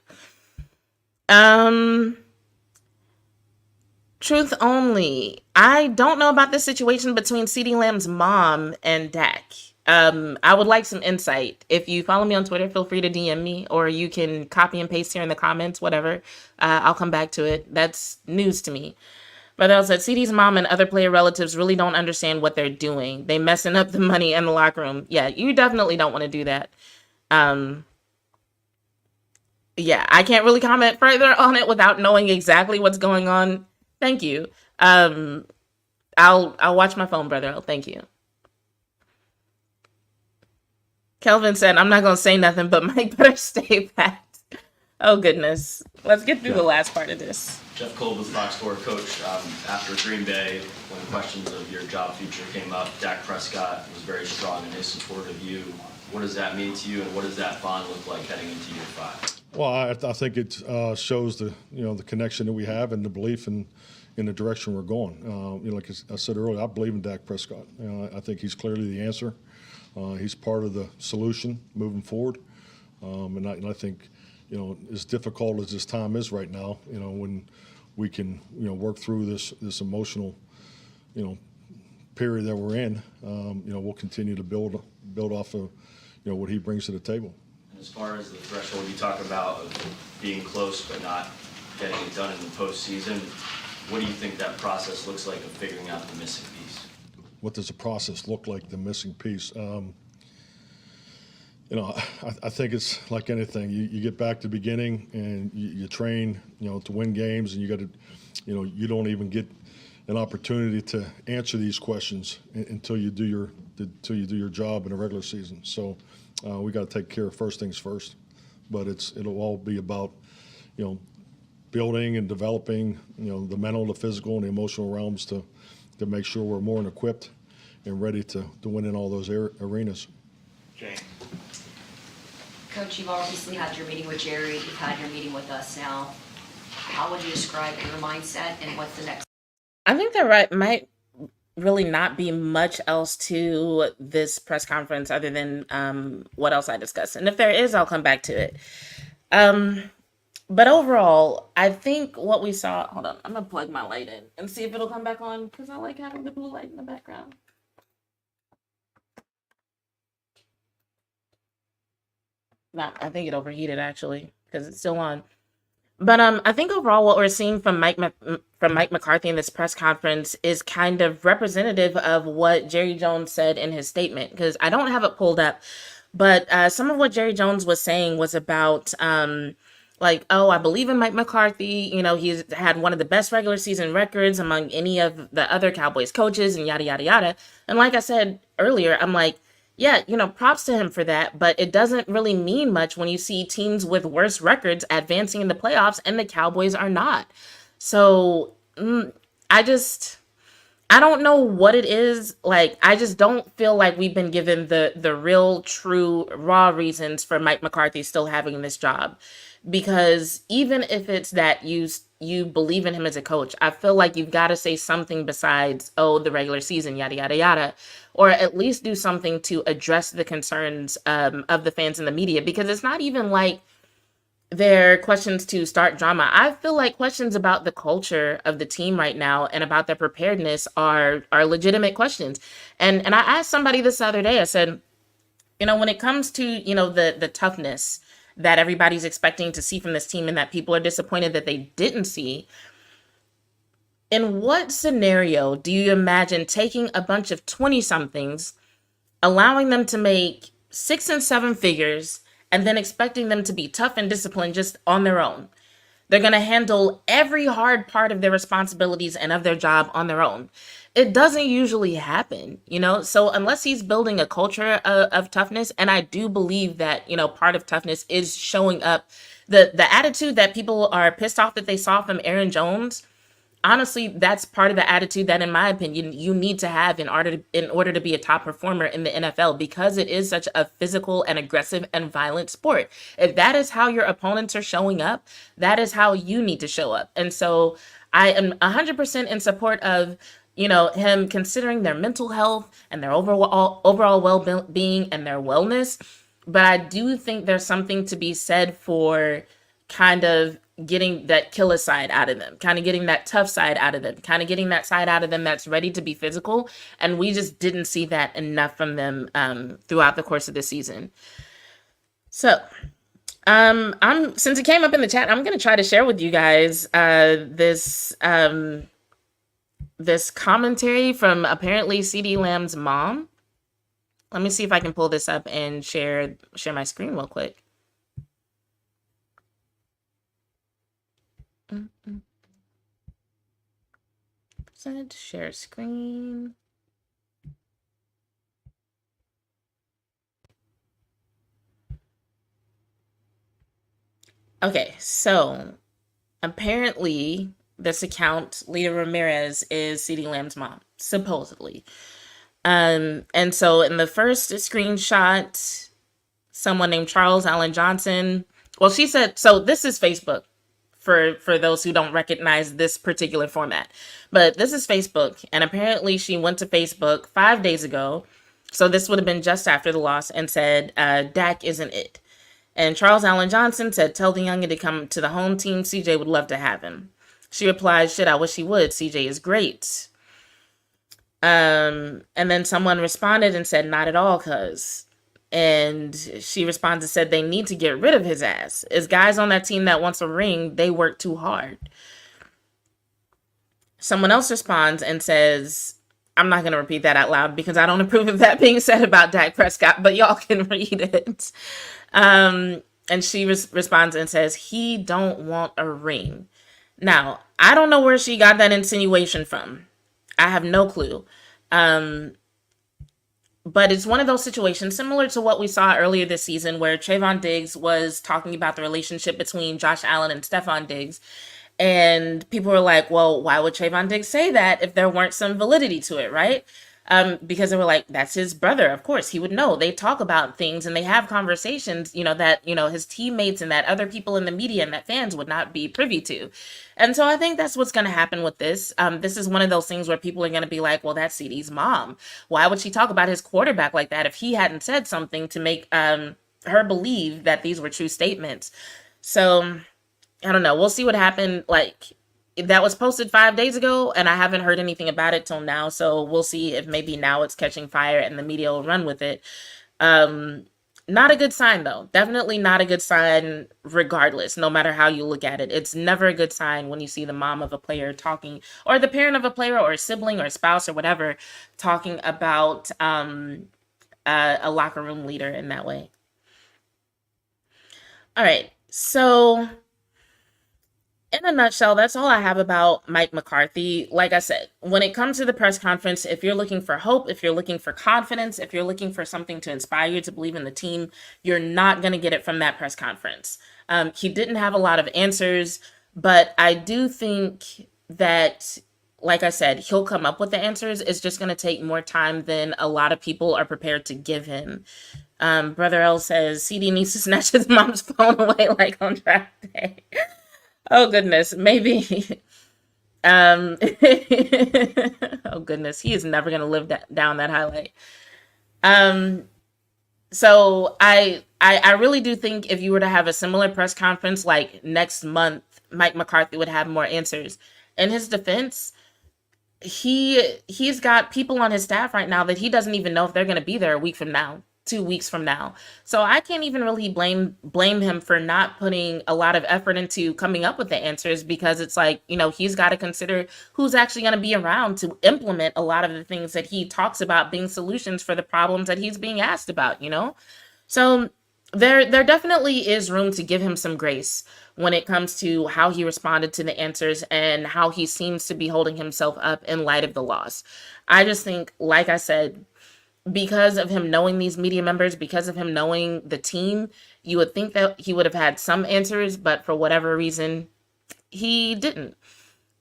S1: Truth only. I don't know about the situation between CeeDee Lamb's mom and Dak. I would like some insight. If you follow me on Twitter, feel free to DM me, or you can copy and paste here in the comments, whatever. I'll come back to it. That's news to me. Brother L said, CeeDee's mom and other player relatives really don't understand what they're doing. They messing up the money in the locker room. Yeah, you definitely don't want to do that. Yeah, I can't really comment further on it without knowing exactly what's going on. Thank you. I'll watch my phone, Brother L. Thank you. Kelvin said, I'm not going to say nothing, but Mike better stay back. Oh, goodness. Let's get through the last part of this.
S13: Jeff Cole with Fox Sports. Coach, after Green Bay, when questions of your job future came up, Dak Prescott was very strong in his support of you. What does that mean to you, and what does that bond look like heading into year 5?
S3: Well, I think it shows the connection that we have and the belief in the direction we're going. Like I said earlier, I believe in Dak Prescott. I think he's clearly the answer. He's part of the solution moving forward. And I think, as difficult as this time is right now, when we can, work through this emotional, period that we're in, we'll continue to build off of, what he brings to the table.
S13: And as far as the threshold you talk about of being close but not getting it done in the postseason, what do you think that process looks like of figuring out the missing piece?
S3: What does the process look like, the missing piece? I think it's like anything. You get back to the beginning and you train, to win games, and you got to, you don't even get an opportunity to answer these questions until you do your job in a regular season. So we got to take care of first things first. But it'll all be about, building and developing, the mental, the physical, and the emotional realms to make sure we're more equipped and ready to win in all those arenas.
S13: Jane.
S8: Coach, you've obviously had your meeting with Jerry, you've had your meeting with us now. how would you describe your mindset and what's the next?
S1: I think there might really not be much else to this press conference other than what else I discussed. And if there is, I'll come back to it. Um, but overall, I think what we saw, hold on, I'm gonna plug my light in and see if it'll come back on because I like having the blue light in the background. Nah, I think it overheated actually because it's still on. But I think overall what we're seeing from from Mike McCarthy in this press conference is kind of representative of what Jerry Jones said in his statement. Because I don't have it pulled up, but some of what Jerry Jones was saying was about like, oh, I believe in Mike McCarthy. You know, he's had one of the best regular season records among any of the other Cowboys coaches, and yada yada yada. And like I said earlier, I'm like, yeah, you know, props to him for that, but it doesn't really mean much when you see teams with worse records advancing in the playoffs and the Cowboys are not. So I just, I don't know what it is. Like, I just don't feel like we've been given the real, true, raw reasons for Mike McCarthy still having this job. Because even if it's that you believe in him as a coach, I feel like you've got to say something besides, oh, the regular season, yada yada yada, or at least do something to address the concerns of the fans and the media. Because it's not even like they're questions to start drama. I feel like questions about the culture of the team right now and about their preparedness are legitimate questions. And I asked somebody this other day. I said, you know, when it comes to, you know, the toughness that everybody's expecting to see from this team and that people are disappointed that they didn't see, in what scenario do you imagine taking a bunch of 20 somethings, allowing them to make 6 and 7 figures, and then expecting them to be tough and disciplined just on their own? They're going to handle every hard part of their responsibilities and of their job on their own. It doesn't usually happen, you know? So unless he's building a culture of toughness, and I do believe that, you know, part of toughness is showing up, the attitude that people are pissed off that they saw from Aaron Jones. Honestly, that's part of the attitude that, in my opinion, you need to have in order to be a top performer in the NFL, because it is such a physical and aggressive and violent sport. If that is how your opponents are showing up, that is how you need to show up. And so I am 100% in support of, you know, him considering their mental health and their overall well-being and their wellness. But I do think there's something to be said for kind of getting that killer side out of them, kind of getting that tough side out of them, kind of getting that side out of them that's ready to be physical. And we just didn't see that enough from them throughout the course of the season. So since it came up in the chat, I'm gonna try to share with you guys this commentary from apparently CeeDee Lamb's mom. Let me see if I can pull this up and share my screen real quick. Share screen. Okay, so apparently this account, Lita Ramirez, is CeeDee Lamb's mom, supposedly. And so in the first screenshot, someone named Charles Allen Johnson, well, she said, so this is Facebook for those who don't recognize this particular format, but this is Facebook. And apparently she went to Facebook 5 days ago. So this would have been just after the loss, and said, Dak isn't it. And Charles Allen Johnson said, tell the youngin to come to the home team. CJ would love to have him. She replied, shit, I wish he would. CJ is great. And then someone responded and said, not at all, cuz. And she responded and said, they need to get rid of his ass. As guys on that team that wants a ring, they work too hard. Someone else responds and says, I'm not going to repeat that out loud because I don't approve of that being said about Dak Prescott, but y'all can read it. And she responds and says, he don't want a ring. Now, I don't know where she got that insinuation from. I have no clue. But it's one of those situations similar to what we saw earlier this season, where Trayvon Diggs was talking about the relationship between Josh Allen and Stephon Diggs. And people were like, well, why would Trayvon Diggs say that if there weren't some validity to it, right? because they were like, that's his brother. Of course, he would know. They talk about things and they have conversations, that, his teammates and that other people in the media and that fans would not be privy to. And so I think that's what's going to happen with this. This is one of those things where people are going to be like, well, that's CeeDee's mom. Why would she talk about his quarterback like that if he hadn't said something to make her believe that these were true statements? So I don't know. We'll see what happened. Like, that was posted 5 days ago, and I haven't heard anything about it till now. So we'll see if maybe now it's catching fire and the media will run with it. Not a good sign, though. Definitely not a good sign, regardless, no matter how you look at it. It's never a good sign when you see the mom of a player talking, or the parent of a player, or a sibling, or a spouse, or whatever, talking about a locker room leader in that way. All right. So in a nutshell, that's all I have about Mike McCarthy. Like I said, when it comes to the press conference, if you're looking for hope, if you're looking for confidence, if you're looking for something to inspire you to believe in the team, you're not going to get it from that press conference. He didn't have a lot of answers, but I do think that, like I said, he'll come up with the answers. It's just going to take more time than a lot of people are prepared to give him. Brother L says, CeeDee needs to snatch his mom's phone away like on draft day. Oh goodness, maybe. Oh goodness, he is never gonna live down that highlight. So I really do think if you were to have a similar press conference like next month, Mike McCarthy would have more answers. In his defense, he's got people on his staff right now that he doesn't even know if they're gonna be there a week from now. 2 weeks from now. So I can't even really blame him for not putting a lot of effort into coming up with the answers, because it's like, he's got to consider who's actually going to be around to implement a lot of the things that he talks about being solutions for the problems that he's being asked about, So there definitely is room to give him some grace when it comes to how he responded to the answers and how he seems to be holding himself up in light of the loss. I just think, like I said, because of him knowing these media members, because of him knowing the team, you would think that he would have had some answers, but for whatever reason, he didn't.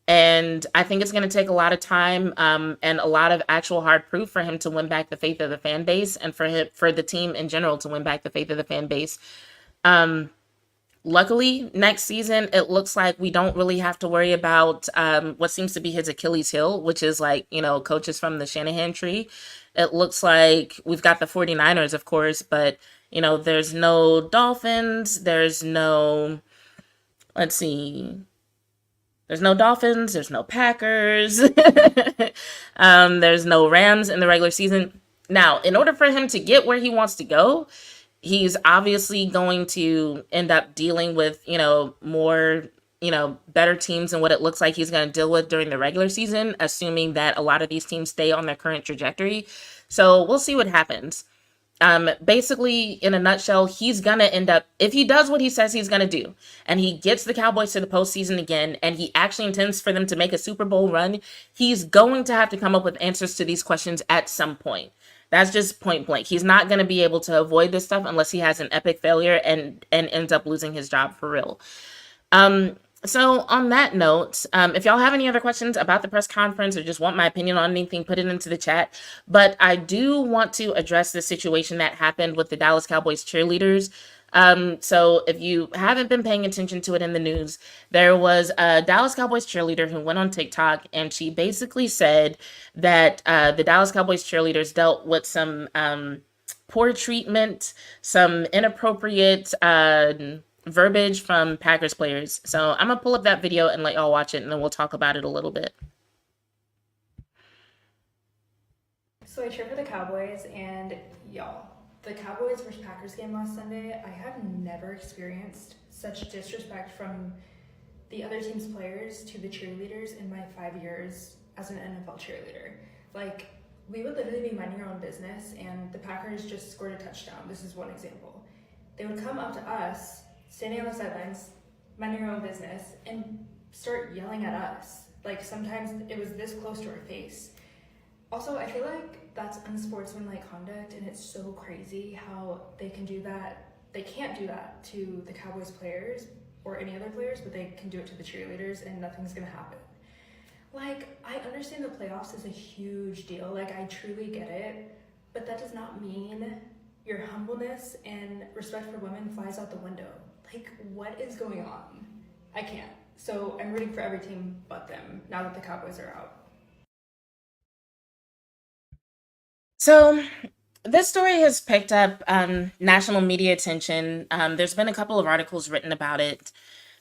S1: And I think it's going to take a lot of time and a lot of actual hard proof for him to win back the faith of the fan base, and for the team in general to win back the faith of the fan base. Luckily, next season, it looks like we don't really have to worry about what seems to be his Achilles heel, which is coaches from the Shanahan tree. It looks like we've got the 49ers, of course, but, there's no Dolphins. There's no, let's see. There's no Dolphins. There's no Packers. There's no Rams in the regular season. Now, in order for him to get where he wants to go, he's obviously going to end up dealing with, more, better teams than what it looks like he's going to deal with during the regular season, assuming that a lot of these teams stay on their current trajectory. So we'll see what happens. Basically, in a nutshell, he's going to end up, if he does what he says he's going to do, and he gets the Cowboys to the postseason again, and he actually intends for them to make a Super Bowl run, he's going to have to come up with answers to these questions at some point. That's just point blank. He's not going to be able to avoid this stuff unless he has an epic failure and ends up losing his job for real. So on that note, if y'all have any other questions about the press conference or just want my opinion on anything, put it into the chat. But I do want to address the situation that happened with the Dallas Cowboys cheerleaders. So if you haven't been paying attention to it in the news, there was a Dallas Cowboys cheerleader who went on TikTok, and she basically said that the Dallas Cowboys cheerleaders dealt with some poor treatment, some inappropriate verbiage from Packers players. So I'm gonna pull up that video and let y'all watch it, and then we'll talk about it a little bit.
S14: So I cheer for the Cowboys, and y'all, the Cowboys versus Packers game last Sunday, I have never experienced such disrespect from the other team's players to the cheerleaders in my 5 years as an NFL cheerleader. Like, we would literally be minding our own business, and the Packers just scored a touchdown. This is one example. They would come up to us, standing on the sidelines, minding our own business, and start yelling at us. Like, sometimes it was this close to our face. Also, I feel like that's unsportsmanlike conduct, and it's so crazy how they can do that. They can't do that to the Cowboys players or any other players, but they can do it to the cheerleaders, and nothing's gonna happen. Like, I understand the playoffs is a huge deal. Like, I truly get it. But that does not mean your humbleness and respect for women flies out the window. Like, what is going on? I can't. So I'm rooting for every team but them now that the Cowboys are out.
S1: So this story has picked up national media attention. There's been a couple of articles written about it.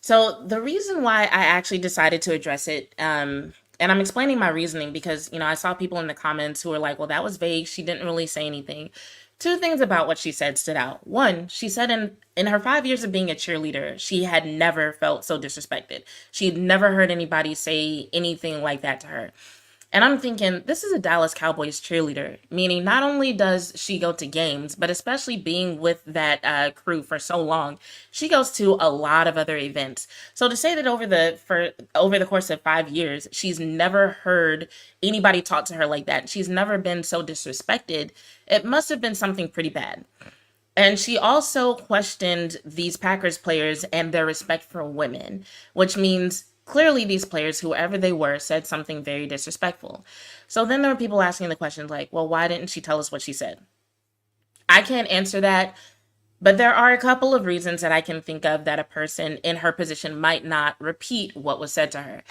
S1: So the reason why I actually decided to address it, and I'm explaining my reasoning because, I saw people in the comments who were like, well, that was vague. She didn't really say anything. Two things about what she said stood out. One, she said in her 5 years of being a cheerleader, she had never felt so disrespected. She had never heard anybody say anything like that to her. And I'm thinking, this is a Dallas Cowboys cheerleader, meaning not only does she go to games, but especially being with that crew for so long, she goes to a lot of other events. So to say that over the course of 5 years, she's never heard anybody talk to her like that, she's never been so disrespected, it must have been something pretty bad. And she also questioned these Packers players and their respect for women, which means clearly these players, whoever they were, said something very disrespectful. So then there were people asking the questions like, well, why didn't she tell us what she said? I can't answer that, but there are a couple of reasons that I can think of that a person in her position might not repeat what was said to her.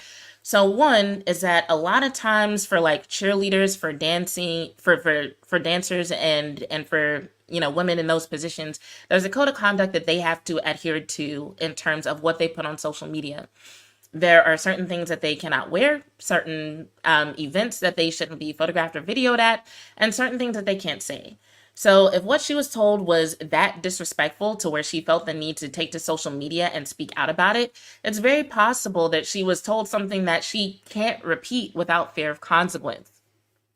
S1: So one is that a lot of times for like cheerleaders, for dancing, for dancers and for women in those positions, there's a code of conduct that they have to adhere to in terms of what they put on social media. There are certain things that they cannot wear, certain events that they shouldn't be photographed or videoed at, and certain things that they can't say. So if what she was told was that disrespectful to where she felt the need to take to social media and speak out about it, it's very possible that she was told something that she can't repeat without fear of consequence.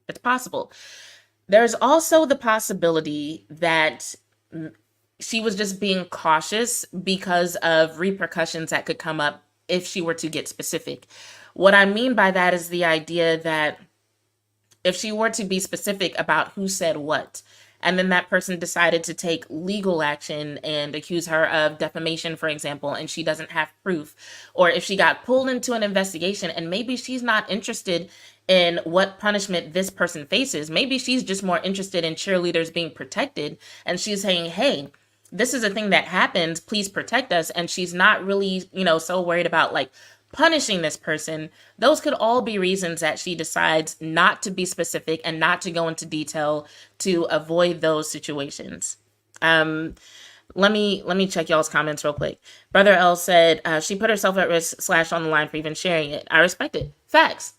S1: It's possible. There's also the possibility that she was just being cautious because of repercussions that could come up if she were to get specific. What I mean by that is the idea that if she were to be specific about who said what, and then that person decided to take legal action and accuse her of defamation, for example, and she doesn't have proof, or if she got pulled into an investigation and maybe she's not interested in what punishment this person faces, maybe she's just more interested in cheerleaders being protected, and she's saying, hey, this is a thing that happens, please protect us, and she's not really, so worried about like punishing this person. Those could all be reasons that she decides not to be specific and not to go into detail to avoid those situations. Let me check y'all's comments real quick. Brother L said she put herself at risk / on the line for even sharing it. I respect it. Facts.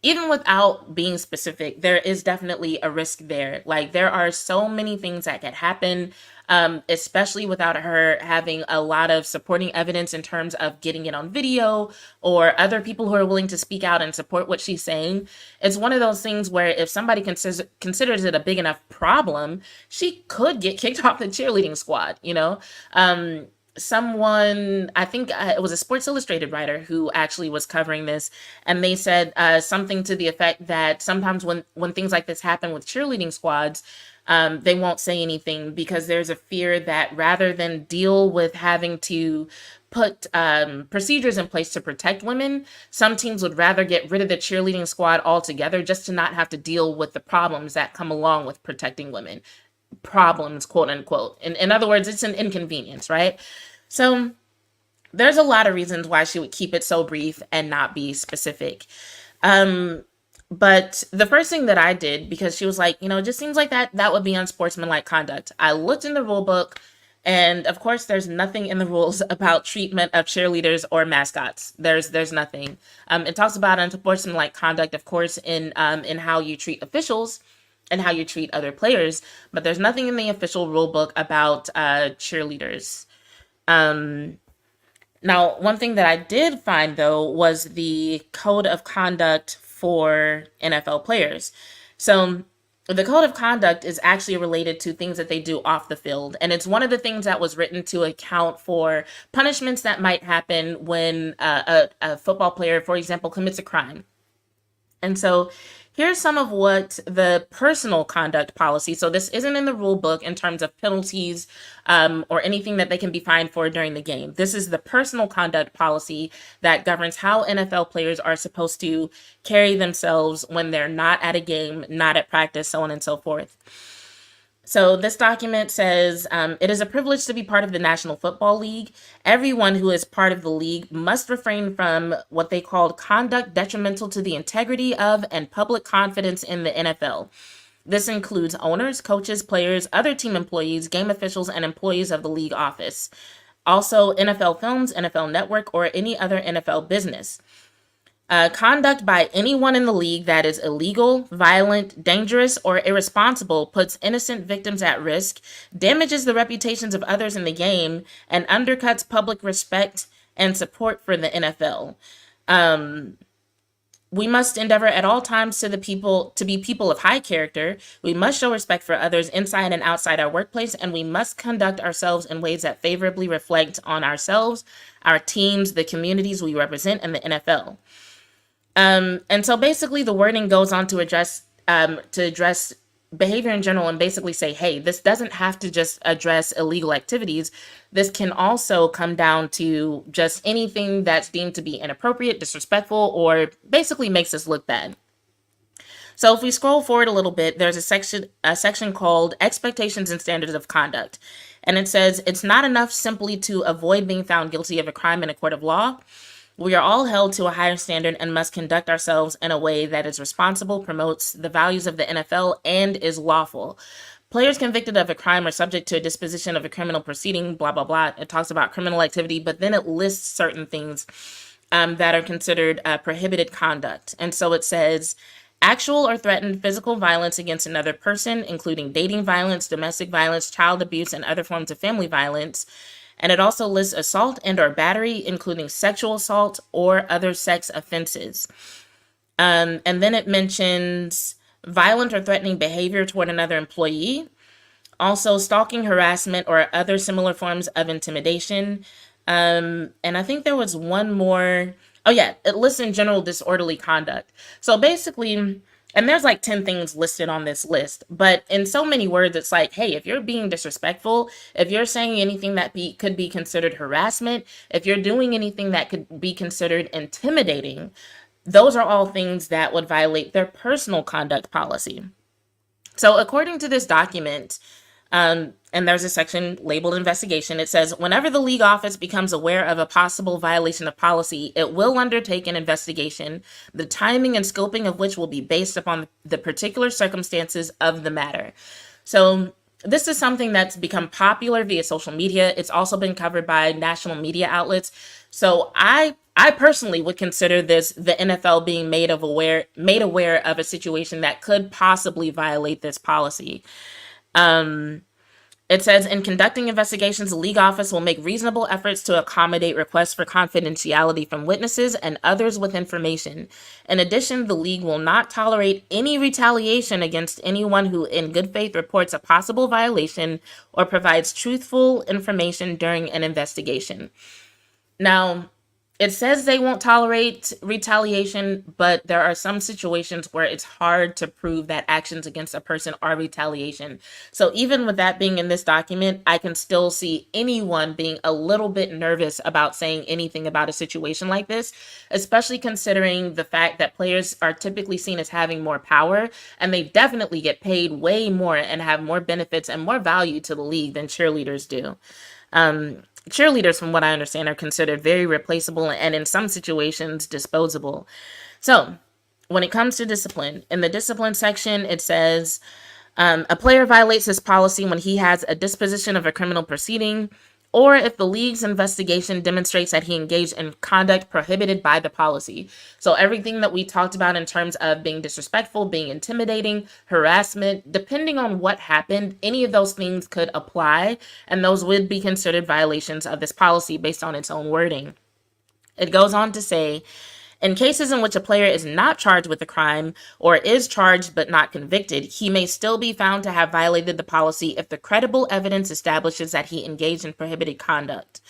S1: Even without being specific, there is definitely a risk there. Like, there are so many things that could happen, especially without her having a lot of supporting evidence in terms of getting it on video or other people who are willing to speak out and support what she's saying. It's one of those things where if somebody considers it a big enough problem, she could get kicked off the cheerleading squad, someone, I think it was a Sports Illustrated writer who actually was covering this, and they said something to the effect that sometimes when things like this happen with cheerleading squads, they won't say anything because there's a fear that rather than deal with having to put procedures in place to protect women, some teams would rather get rid of the cheerleading squad altogether just to not have to deal with the problems that come along with protecting women. Problems, quote unquote. In other words, it's an inconvenience, right? So there's a lot of reasons why she would keep it so brief and not be specific. But the first thing that I did, because she was like, it just seems like that would be unsportsmanlike conduct. I looked in the rule book, and of course, there's nothing in the rules about treatment of cheerleaders or mascots. There's nothing. It talks about unsportsmanlike conduct, of course, in how you treat officials and how you treat other players, but there's nothing in the official rule book about cheerleaders. Now, one thing that I did find, though, was the code of conduct for NFL players. So the code of conduct is actually related to things that they do off the field. And it's one of the things that was written to account for punishments that might happen when a football player, for example, commits a crime. And so here's some of what the personal conduct policy, so this isn't in the rule book in terms of penalties or anything that they can be fined for during the game. This is the personal conduct policy that governs how NFL players are supposed to carry themselves when they're not at a game, not at practice, so on and so forth. So this document says, it is a privilege to be part of the National Football League. Everyone who is part of the league must refrain from what they called conduct detrimental to the integrity of and public confidence in the NFL. This includes owners, coaches, players, other team employees, game officials, and employees of the league office. Also, NFL Films, NFL Network, or any other NFL business. Conduct by anyone in the league that is illegal, violent, dangerous, or irresponsible puts innocent victims at risk, damages the reputations of others in the game, and undercuts public respect and support for the NFL. We must endeavor at all times to be people of high character. We must show respect for others inside and outside our workplace, and we must conduct ourselves in ways that favorably reflect on ourselves, our teams, the communities we represent, and the NFL. And so basically the wording goes on to address behavior in general and basically say, hey, this doesn't have to just address illegal activities. This can also come down to just anything that's deemed to be inappropriate, disrespectful, or basically makes us look bad. So if we scroll forward a little bit, there's a section called Expectations and Standards of Conduct. And it says, it's not enough simply to avoid being found guilty of a crime in a court of law. We are all held to a higher standard and must conduct ourselves in a way that is responsible, promotes the values of the NFL, and is lawful. Players convicted of a crime are subject to a disposition of a criminal proceeding, blah, blah, blah. It talks about criminal activity, but then it lists certain things that are considered prohibited conduct. And so it says, actual or threatened physical violence against another person, including dating violence, domestic violence, child abuse, and other forms of family violence. And it also lists assault and or battery, including sexual assault or other sex offenses. And then it mentions violent or threatening behavior toward another employee, also stalking, harassment, or other similar forms of intimidation. And I think there was one more. Oh yeah, it lists in general disorderly conduct. So basically, and there's like 10 things listed on this list, but in so many words, it's like, hey, if you're being disrespectful, if you're saying anything that could be considered harassment, if you're doing anything that could be considered intimidating, those are all things that would violate their personal conduct policy. So according to this document, and there's a section labeled investigation. It says, whenever the league office becomes aware of a possible violation of policy, it will undertake an investigation, the timing and scoping of which will be based upon the particular circumstances of the matter. So this is something that's become popular via social media. It's also been covered by national media outlets. So I personally would consider this the NFL being made aware of a situation that could possibly violate this policy. It says, in conducting investigations, the league office will make reasonable efforts to accommodate requests for confidentiality from witnesses and others with information. In addition, the league will not tolerate any retaliation against anyone who in good faith reports a possible violation or provides truthful information during an investigation. Now, it says they won't tolerate retaliation, but there are some situations where it's hard to prove that actions against a person are retaliation. So even with that being in this document, I can still see anyone being a little bit nervous about saying anything about a situation like this, especially considering the fact that players are typically seen as having more power, and they definitely get paid way more and have more benefits and more value to the league than cheerleaders do. Cheerleaders, from what I understand, are considered very replaceable and in some situations disposable. So when it comes to discipline, in the discipline section, it says a player violates this policy when he has a disposition of a criminal proceeding, or if the league's investigation demonstrates that he engaged in conduct prohibited by the policy. So everything that we talked about in terms of being disrespectful, being intimidating, harassment, depending on what happened, any of those things could apply, and those would be considered violations of this policy based on its own wording. It goes on to say, in cases in which a player is not charged with a crime or is charged but not convicted, he may still be found to have violated the policy if the credible evidence establishes that he engaged in prohibited conduct.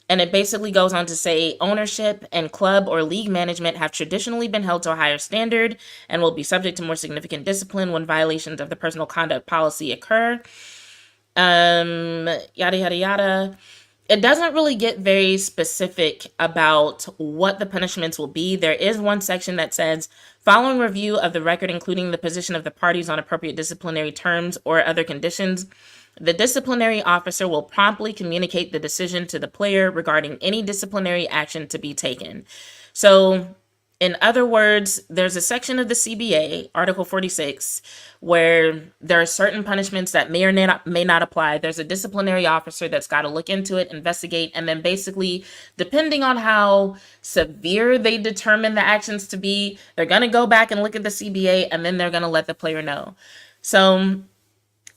S1: And it basically goes on to say ownership and club or league management have traditionally been held to a higher standard and will be subject to more significant discipline when violations of the personal conduct policy occur. Yada, yada, yada. It doesn't really get very specific about what the punishments will be. There is one section that says, following review of the record, including the position of the parties on appropriate disciplinary terms or other conditions, the disciplinary officer will promptly communicate the decision to the player regarding any disciplinary action to be taken. So, in other words, there's a section of the CBA, Article 46, where there are certain punishments that may or may not apply. There's a disciplinary officer that's got to look into it, investigate, and then basically, depending on how severe they determine the actions to be, they're going to go back and look at the CBA, and then they're going to let the player know. So,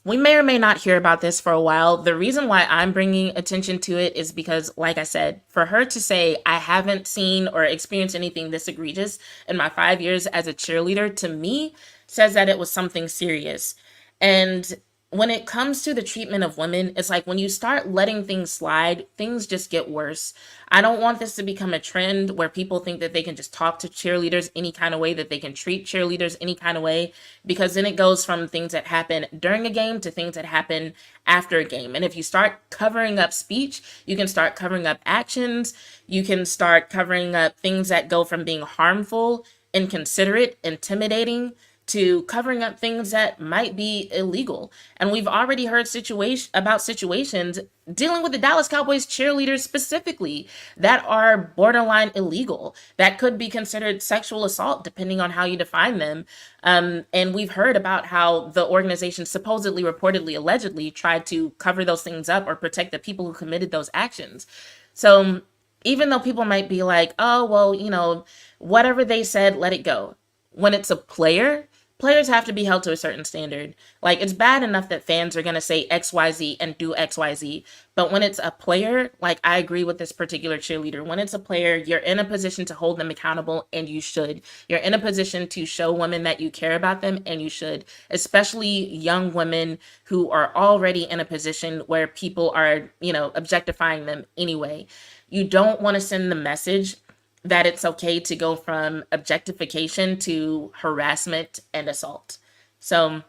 S1: we may or may not hear about this for a while. The reason why I'm bringing attention to it is because, like I said, for her to say, I haven't seen or experienced anything this egregious in my 5 years as a cheerleader, to me, says that it was something serious. And when it comes to the treatment of women, it's like when you start letting things slide, things just get worse. I don't want this to become a trend where people think that they can just talk to cheerleaders any kind of way, that they can treat cheerleaders any kind of way, because then it goes from things that happen during a game to things that happen after a game. And if you start covering up speech, you can start covering up actions. You can start covering up things that go from being harmful, inconsiderate, intimidating, to covering up things that might be illegal. And we've already heard situations dealing with the Dallas Cowboys cheerleaders specifically that are borderline illegal, that could be considered sexual assault depending on how you define them. And we've heard about how the organization supposedly, reportedly, allegedly tried to cover those things up or protect the people who committed those actions. So even though people might be like, oh, well, whatever they said, let it go. When it's a player, players have to be held to a certain standard. Like, it's bad enough that fans are going to say XYZ and do XYZ. But when it's a player, like, I agree with this particular cheerleader. When it's a player, you're in a position to hold them accountable, and you should. You're in a position to show women that you care about them, and you should. Especially young women who are already in a position where people are, objectifying them anyway. You don't want to send the message that it's okay to go from objectification to harassment and assault. So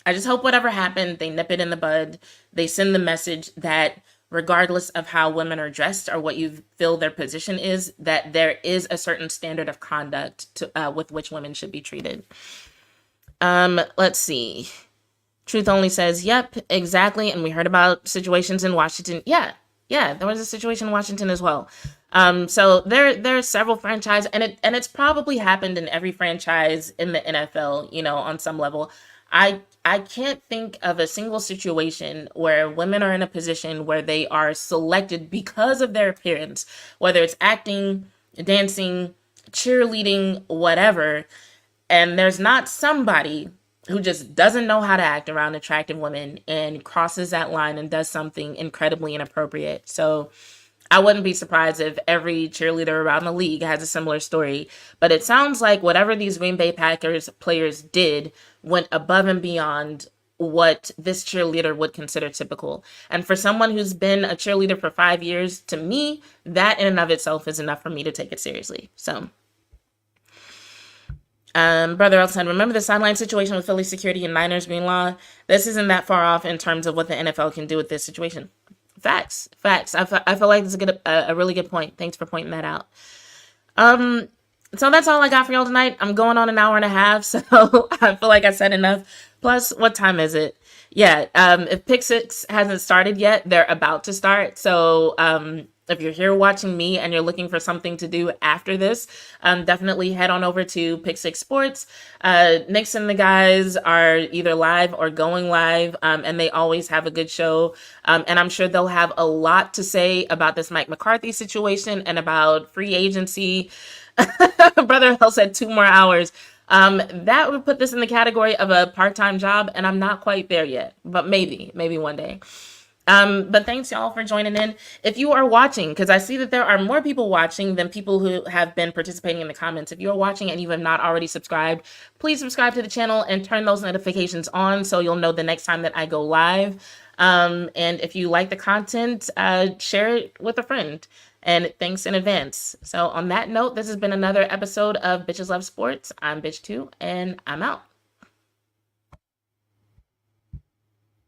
S1: I just hope whatever happened, they nip it in the bud. They send the message that regardless of how women are dressed or what you feel their position is, that there is a certain standard of conduct with which women should be treated. Let's see. Truth Only says, yep, exactly. And we heard about situations in Washington. Yeah, there was a situation in Washington as well. So there are several franchises, and it's probably happened in every franchise in the NFL, on some level. I can't think of a single situation where women are in a position where they are selected because of their appearance, whether it's acting, dancing, cheerleading, whatever, and there's not somebody who just doesn't know how to act around attractive women and crosses that line and does something incredibly inappropriate. So I wouldn't be surprised if every cheerleader around the league has a similar story. But it sounds like whatever these Green Bay Packers players did went above and beyond what this cheerleader would consider typical. And for someone who's been a cheerleader for 5 years, to me, that in and of itself is enough for me to take it seriously. So, Brother Elson, remember the sideline situation with Philly security and Niners green law? This isn't that far off in terms of what the NFL can do with this situation. Facts. I feel like this is a really good point. Thanks for pointing that out. So that's all I got for y'all tonight. I'm going on an hour and a half, so I feel like I said enough. Plus, what time is it? Yeah, if Pick Six hasn't started yet, they're about to start. So if you're here watching me and you're looking for something to do after this, definitely head on over to Pick Six Sports. Nix and the guys are either live or going live, and they always have a good show. And I'm sure they'll have a lot to say about this Mike McCarthy situation and about free agency. Brother Hill said 2 more hours. That would put this in the category of a part-time job, and I'm not quite there yet, but maybe one day. But thanks y'all for joining in. If you are watching, because I see that there are more people watching than people who have been participating in the comments. If you are watching and you have not already subscribed, please subscribe to the channel and turn those notifications on so you'll know the next time that I go live. And if you like the content, share it with a friend. And thanks in advance. So on that note, this has been another episode of Bitches Love Sports. I'm Bitch 2, and I'm out.